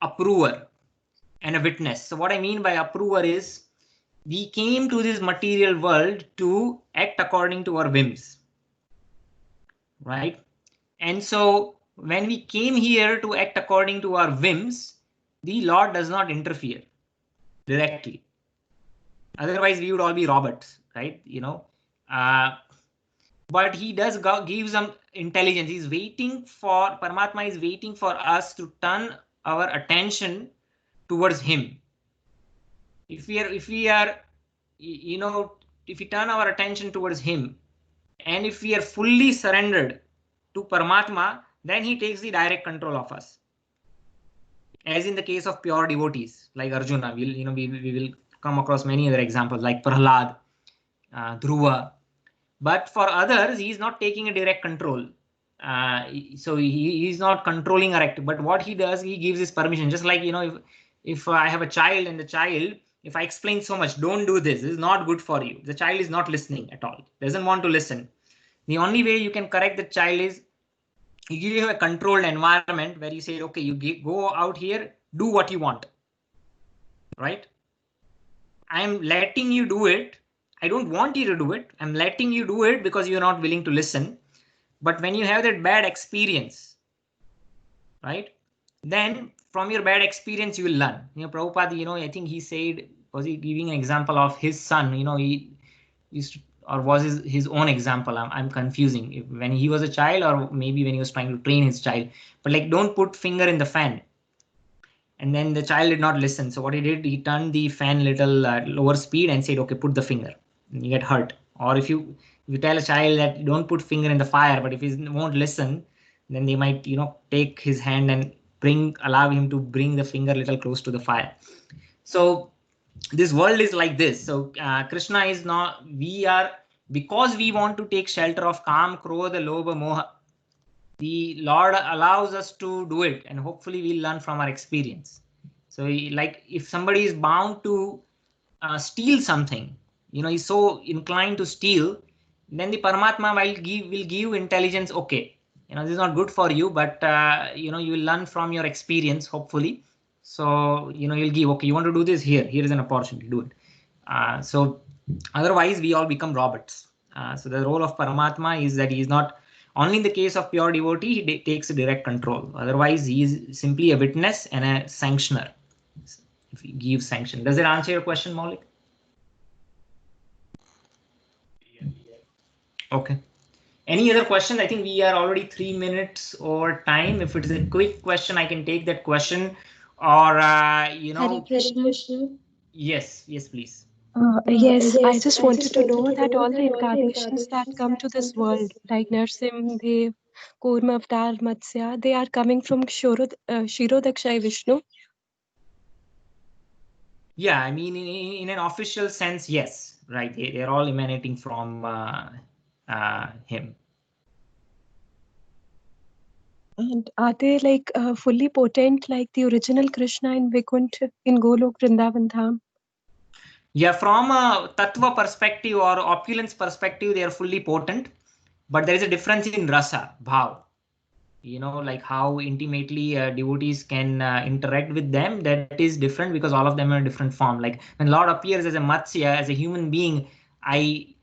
approver and a witness. So what I mean by approver is we came to this material world to act according to our whims, right? And so when we came here to act according to our whims, the Lord does not interfere directly. Otherwise, we would all be robots, right? But he does give some intelligence. Paramatma is waiting for us to turn our attention towards him. If we turn our attention towards him, and if we are fully surrendered to Paramatma, then he takes the direct control of us. As in the case of pure devotees like Arjuna, we will come across many other examples like Prahlad, Dhruva. But for others, he is not taking a direct control. So he is not controlling our act. But what he does, he gives his permission. Just like, if I have a child and the child, if I explain so much, don't do this, this is not good for you. The child is not listening at all, doesn't want to listen. The only way you can correct the child is you give him a controlled environment where you say, okay, you go out here, do what you want, right? I'm letting you do it. I don't want you to do it. I'm letting you do it because you're not willing to listen. But when you have that bad experience, right, then from your bad experience, you will learn. Prabhupada, I think he said, was he giving an example of his son? He used to, or was his own example? I'm confusing. When he was a child, or maybe when he was trying to train his child. But like, don't put finger in the fan. And then the child did not listen. So what he did, he turned the fan little lower speed and said, okay, put the finger. And you get hurt. Or if you tell a child that don't put finger in the fire, but if he won't listen, then they might, take his hand and allow him to bring the finger a little close to the fire. So this world is like this. So Krishna is not, because we want to take shelter of Kam, Krodha, Lobha, Moha, the Lord allows us to do it, and hopefully we'll learn from our experience. So like if somebody is bound to steal something, he's so inclined to steal, then the Paramatma will give intelligence. Okay, this is not good for you, but you will learn from your experience, hopefully. So you'll give, okay, you want to do this, here is an opportunity, do it. So otherwise we all become robots. So the role of Paramatma is that he is not only in the case of pure devotee, he takes a direct control. Otherwise he is simply a witness and a sanctioner. If he gives sanction. Does it answer your question, Maulik? Okay. Any other questions? I think we are already 3 minutes over time. If it is a quick question, I can take that question. or Hare Krishna. yes, please. Yes, I Yes, just I wanted just to wanted know to that know all the that all the incarnations that incarnations come that to come this to world, this like Narsim Dev, Kurma Avatar, Matsya, they are coming from Shirodakshay Vishnu. Yeah, I mean, in an official sense, yes, right. They're all emanating from him. And are they like fully potent like the original Krishna in Vaikuntha, in Golok Vrindavan Dham? Yeah, from a tattva perspective or opulence perspective, they are fully potent, but there is a difference in rasa, bhav. Like how intimately devotees can interact with them, that is different because all of them are in different form. Like when Lord appears as a Matsya, as a human being, I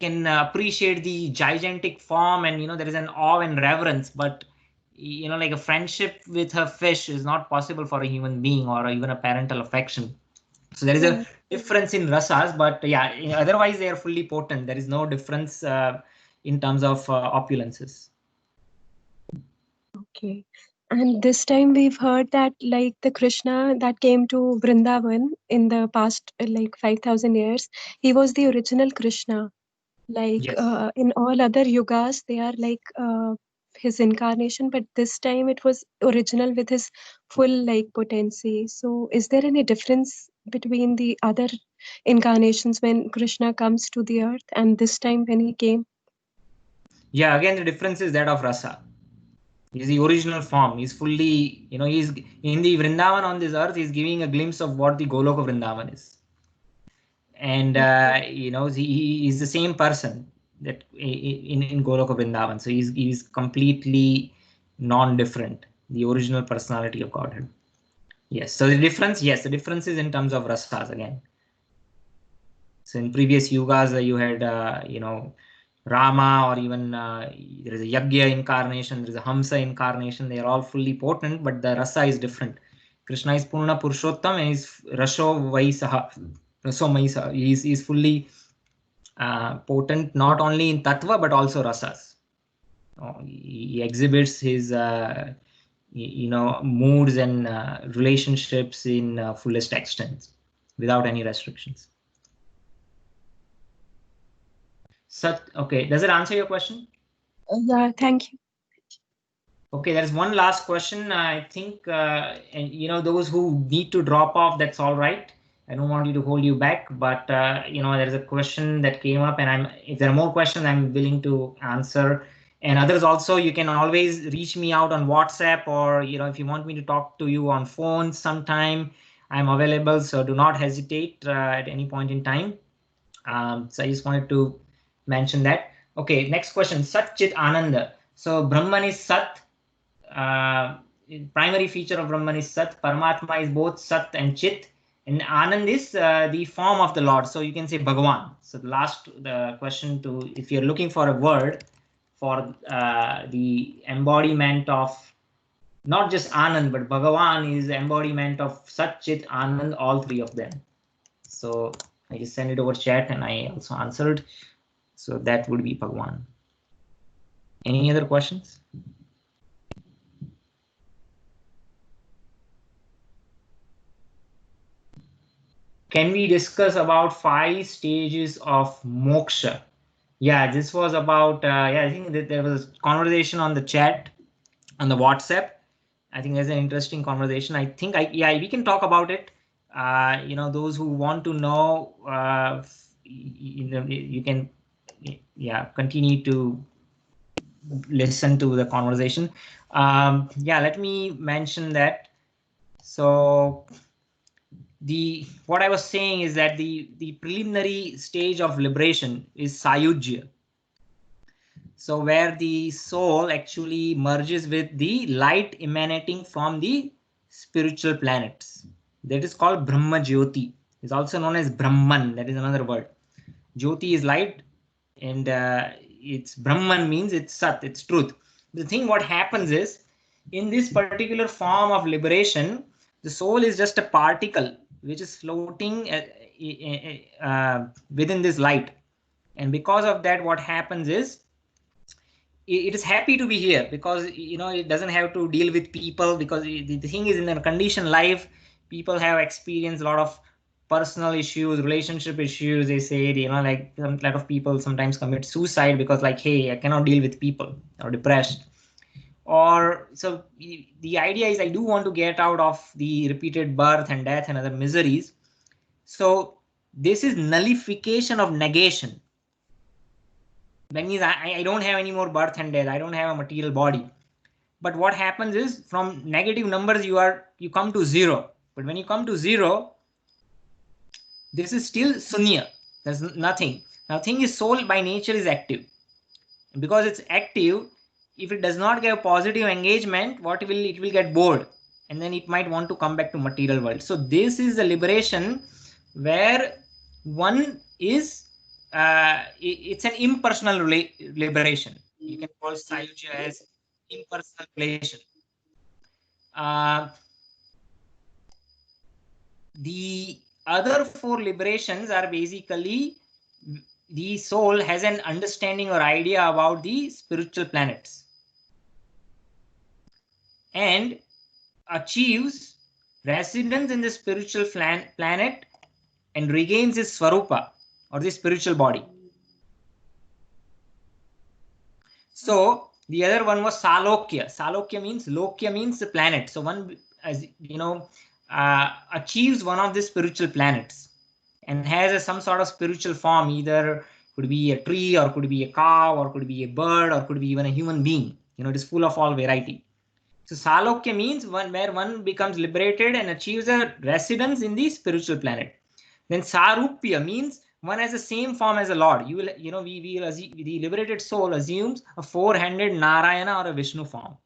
can appreciate the gigantic form, and there is an awe and reverence, but like a friendship with a fish is not possible for a human being, or even a parental affection. So there is a difference in rasas, but yeah, otherwise they are fully potent. There is no difference in terms of opulences. Okay. And this time we've heard that like the Krishna that came to Vrindavan in the past like 5,000 years, he was the original Krishna. Like Yes. in all other yugas, they are like his incarnation, but this time it was original with his full like potency. So is there any difference between the other incarnations when Krishna comes to the earth and this time when he came? Yeah, again, the difference is that of rasa. He's the original form. He's fully, he's in the Vrindavan on this earth. He's giving a glimpse of what the Golok of Vrindavan is. And, he is the same person that in Golok of Vrindavan. So he's completely non-different, the original personality of Godhead. Yes. So the difference is in terms of rasas again. So in previous yugas, you had, Rama, or even there is a Yagya incarnation, there is a Hamsa incarnation. They are all fully potent, but the rasa is different. Krishna is Purna Purushottam and is Rasho Vaisaha. Raso Maisa. He is fully potent not only in Tattva but also rasas. He exhibits his moods and relationships in fullest extent without any restrictions. Okay, does it answer your question? Yeah, thank you. Okay, there's one last question. I think, and those who need to drop off, that's all right. I don't want you to hold you back, but there's a question that came up, and if there are more questions, I'm willing to answer. And others also, you can always reach me out on WhatsApp, or if you want me to talk to you on phone sometime, I'm available. So do not hesitate at any point in time. So I just wanted to mention that. Okay, next question. Sat Chit Ananda. So Brahman is Sat. Primary feature of Brahman is Sat. Paramatma is both Sat and Chit. And Anand is the form of the Lord. So you can say Bhagavan. So the question if you're looking for a word for the embodiment of not just Anand, but Bhagavan is the embodiment of Sat, Chit, Anand, all three of them. So I just sent it over chat and I also answered. So that would be Bhagavan. Any other questions? Can we discuss about 5 stages of moksha? Yeah, this was about, I think that there was a conversation on the chat, on the WhatsApp. I think there's an interesting conversation. I think, we can talk about it. Those who want to know, you can, continue to listen to the conversation. Let me mention that. So what I was saying is that the preliminary stage of liberation is sayujya. So where the soul actually merges with the light emanating from the spiritual planets. That is called Brahmajyoti. It's also known as Brahman. That is another word. Jyoti is light, and it's Brahman means it's Sat, it's truth. The thing what happens is, in this particular form of liberation, the soul is just a particle which is floating within this light. And because of that, what happens is, it is happy to be here because, you know, it doesn't have to deal with people, because the thing is, in a conditioned life, people have experienced a lot of personal issues, relationship issues. They say, you know, like a lot of people sometimes commit suicide because, like, hey, I cannot deal with people, or depressed. Or so the idea is, I do want to get out of the repeated birth and death and other miseries. So this is nullification of negation. That means I don't have any more birth and death. I don't have a material body. But what happens is, from negative numbers, you come to zero. But when you come to zero, this is still sunya. There's nothing. Now, thing is, soul by nature is active. And because it's active, if it does not get positive engagement, it will get bored, and then it might want to come back to material world. So this is the liberation where one is it's an impersonal liberation. You can call Sayuja as impersonal relation. The other four liberations are basically, the soul has an understanding or idea about the spiritual planets and achieves residence in the spiritual planet and regains his swarupa, or the spiritual body. So the other one was salokya. Salokya means, lokya means the planet. So one, as you know, achieves one of the spiritual planets and has some sort of spiritual form. Either could be a tree, or could be a cow, or could be a bird, or could be even a human being. You know, it is full of all variety. So salokya means where one becomes liberated and achieves a residence in the spiritual planet. Then sarupya means one has the same form as a Lord. You will, you know, the liberated soul assumes a four-handed Narayana or a Vishnu form.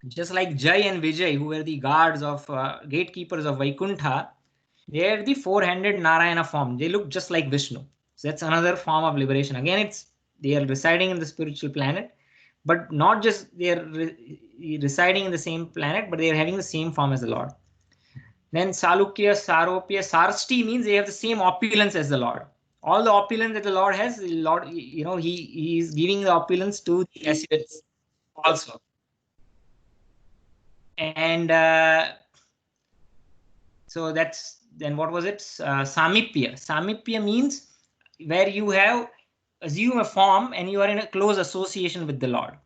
Just like Jai and Vijay, who were the guards of gatekeepers of Vaikuntha, they are the four-handed Narayana form. They look just like Vishnu. So that's another form of liberation. Again, they are residing in the spiritual planet, but not just they are residing in the same planet, but they are having the same form as the Lord. Then Salukya, Saropya, Sarsti means they have the same opulence as the Lord. All the opulence that the Lord has, the Lord, you know, he is giving the opulence to the residents also. And so that's, then what was it? Samipya. Samipya means where you have assume a form and you are in a close association with the Lord.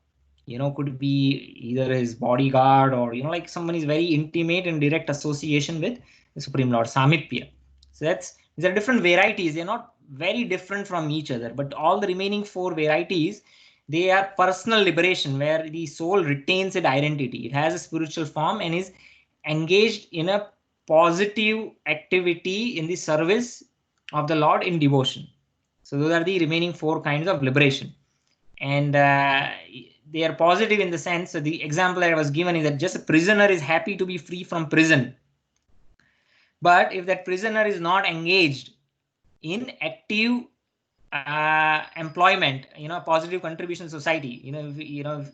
You know, could be either his bodyguard, or, you know, like someone is very intimate and direct association with the Supreme Lord, Samipya. So these are different varieties. They're not very different from each other, but all the remaining four varieties, they are personal liberation, where the soul retains its identity. It has a spiritual form and is engaged in a positive activity in the service of the Lord in devotion. So those are the remaining four kinds of liberation. And they are positive in the sense, so the example I was given is that just a prisoner is happy to be free from prison. But if that prisoner is not engaged in active employment, you know, positive contribution to society,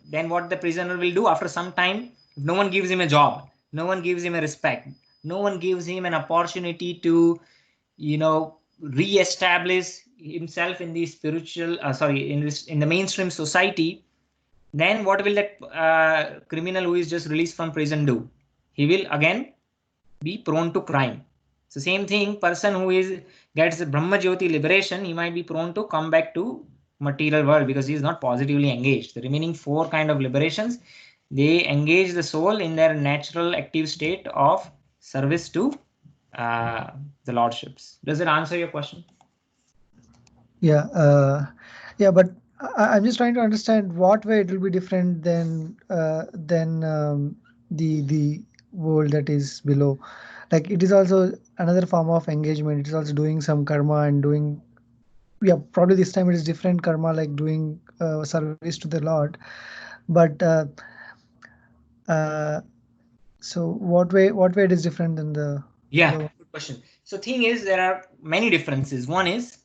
then what the prisoner will do after some time, if no one gives him a job, no one gives him a respect, no one gives him an opportunity to, you know, re-establish himself in the spiritual, in the mainstream society, then what will that criminal who is just released from prison do? He will again be prone to crime. So same thing, person who gets Brahmajyoti liberation, he might be prone to come back to material world because he is not positively engaged. The remaining four kind of liberations, they engage the soul in their natural active state of service to the lordships. Does it answer your question? Yeah, but I'm just trying to understand what way it will be different than the world that is below. Like, it is also another form of engagement. It is also doing some karma and doing, yeah, probably this time it is different karma, like doing service to the Lord. But so what way it is different than the good question. So thing is, there are many differences. One is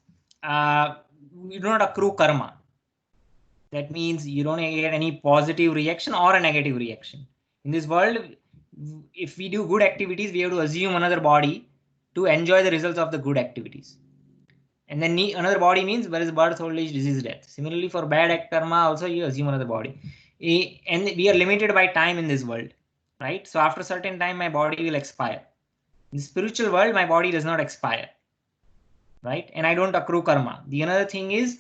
you do not accrue karma. That means you don't get any positive reaction or a negative reaction. In this world, if we do good activities, we have to assume another body to enjoy the results of the good activities. And then another body means there is birth, old age, disease, death. Similarly, for bad karma, also you assume another body. And we are limited by time in this world, right? So after a certain time, my body will expire. In the spiritual world, my body does not expire, right? And I don't accrue karma. The another thing is,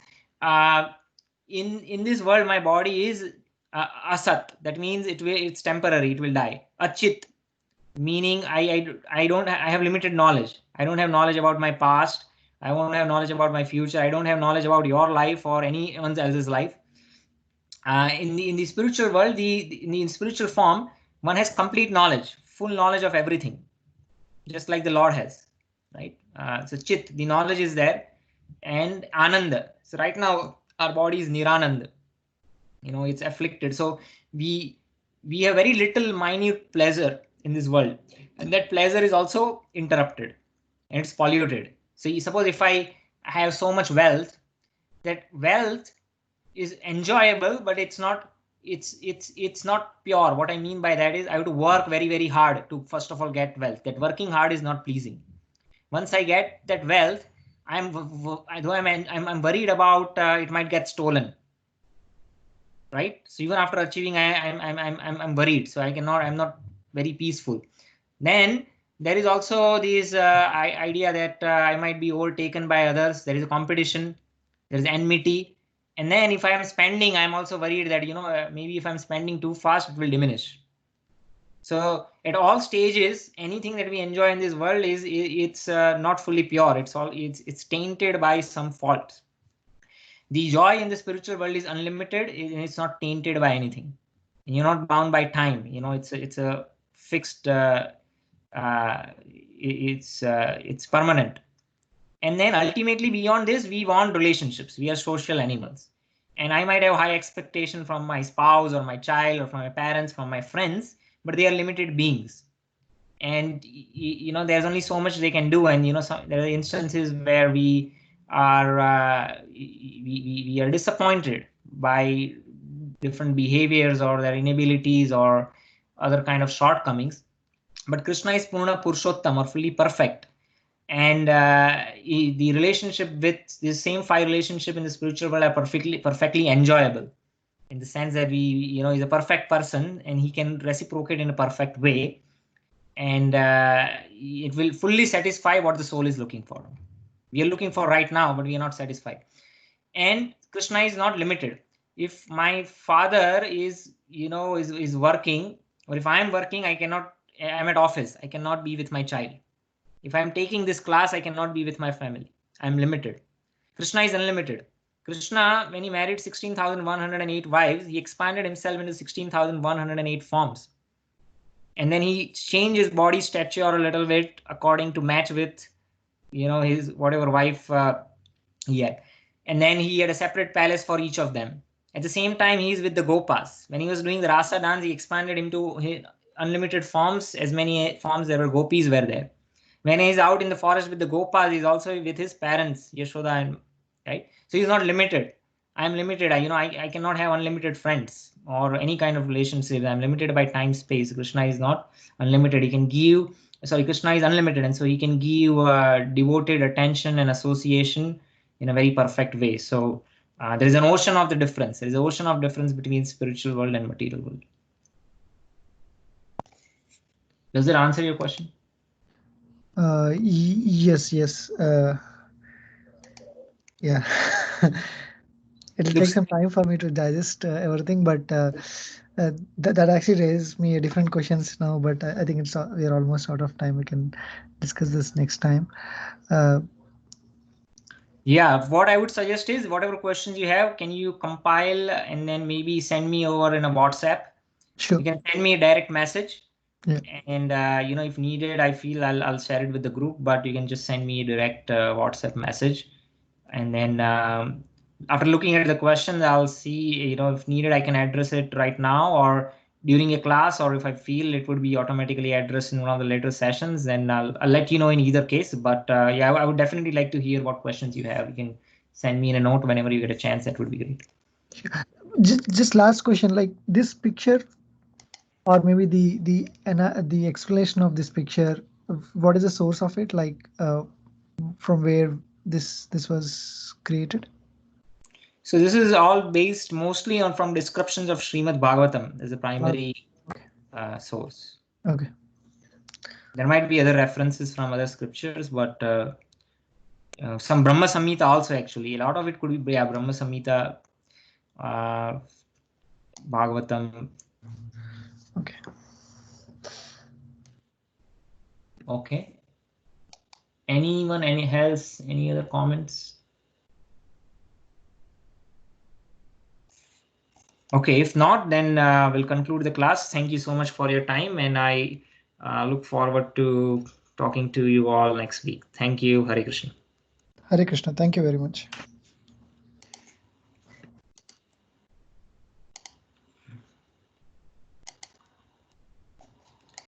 in this world, my body is asat. That means it's temporary. It will die. Achit, meaning I have limited knowledge. I don't have knowledge about my past. I won't have knowledge about my future. I don't have knowledge about your life or anyone else's life. In the spiritual world, in the spiritual form, one has complete knowledge, full knowledge of everything, just like the Lord has, right? So chit, the knowledge is there, and ananda. So right now our body is nirananda, it's afflicted. So we have very little minute pleasure in this world, and that pleasure is also interrupted and it's polluted. So you suppose if I have so much wealth, that wealth is enjoyable, but it's not pure. What I mean by that is I have to work very, very hard to first of all get wealth. That working hard is not pleasing. Once I get that wealth, I'm worried about it might get stolen, right? So even after achieving, I'm worried. So I'm not very peaceful. Then there is also this idea that I might be overtaken by others. There is a competition. There is enmity. And then if I am spending, I'm also worried that, maybe if I'm spending too fast, it will diminish. So at all stages, anything that we enjoy in this world it's not fully pure. It's tainted by some fault. The joy in the spiritual world is unlimited, and it's not tainted by anything. You're not bound by time. It's a fixed. It's permanent. And then ultimately beyond this, we want relationships. We are social animals. And I might have high expectation from my spouse or my child or from my parents, from my friends, but they are limited beings. And, there's only so much they can do. And, there are instances where we are disappointed by different behaviors or their inabilities or other kind of shortcomings. But Krishna is Purna Purushottam, or fully perfect. And the relationship with the same 5 relationship in the spiritual world are perfectly enjoyable, in the sense that he's a perfect person and he can reciprocate in a perfect way, and it will fully satisfy what the soul is looking for. We are looking for right now, but we are not satisfied. And Krishna is not limited. If my father is working, or if I am working, I'm at office, I cannot be with my child. If I'm taking this class, I cannot be with my family. I'm limited. Krishna is unlimited. Krishna, when he married 16,108 wives, he expanded himself into 16,108 forms. And then he changed his body stature a little bit according to match with, his whatever wife he had. And then he had a separate palace for each of them. At the same time, he's with the Gopas. When he was doing the Rasa dance, he expanded into his unlimited forms. As many forms there were, gopis were there. When he's out in the forest with the Gopas, he's also with his parents, Yashoda, and right. So he's not limited. I'm limited. I cannot have unlimited friends or any kind of relationship. I'm limited by time, space. Krishna is not unlimited. He can give. Krishna is unlimited, and so he can give devoted attention and association in a very perfect way. So there is an ocean of the difference. There is an ocean of difference between spiritual world and material world. Does that answer your question? Yes. Yeah. It'll take some time for me to digest everything, but that actually raised me different questions now. But I think we are almost out of time. We can discuss this next time. Yeah, what I would suggest is whatever questions you have, can you compile and then maybe send me over in a WhatsApp? Sure. You can send me a direct message. Yeah. And if needed, I feel I'll share it with the group, but you can just send me a direct WhatsApp message. And then after looking at the questions, I'll see, if needed, I can address it right now or during a class, or if I feel it would be automatically addressed in one of the later sessions, then I'll let you know in either case. But yeah, I would definitely like to hear what questions you have. You can send me in a note whenever you get a chance. That would be great. Just last question, like this picture, or maybe the explanation of this picture, what is the source of it? Like from where this was created? So this is all based mostly on from descriptions of Srimad Bhagavatam as the primary source. Okay. There might be other references from other scriptures, but some Brahma Samhita also actually. A lot of it could be Brahma Samhita, Bhagavatam. Okay. Okay. Anyone, any else, any other comments? Okay, if not, then we'll conclude the class. Thank you so much for your time, and I look forward to talking to you all next week. Thank you. Hare Krishna. Hare Krishna. Thank you very much.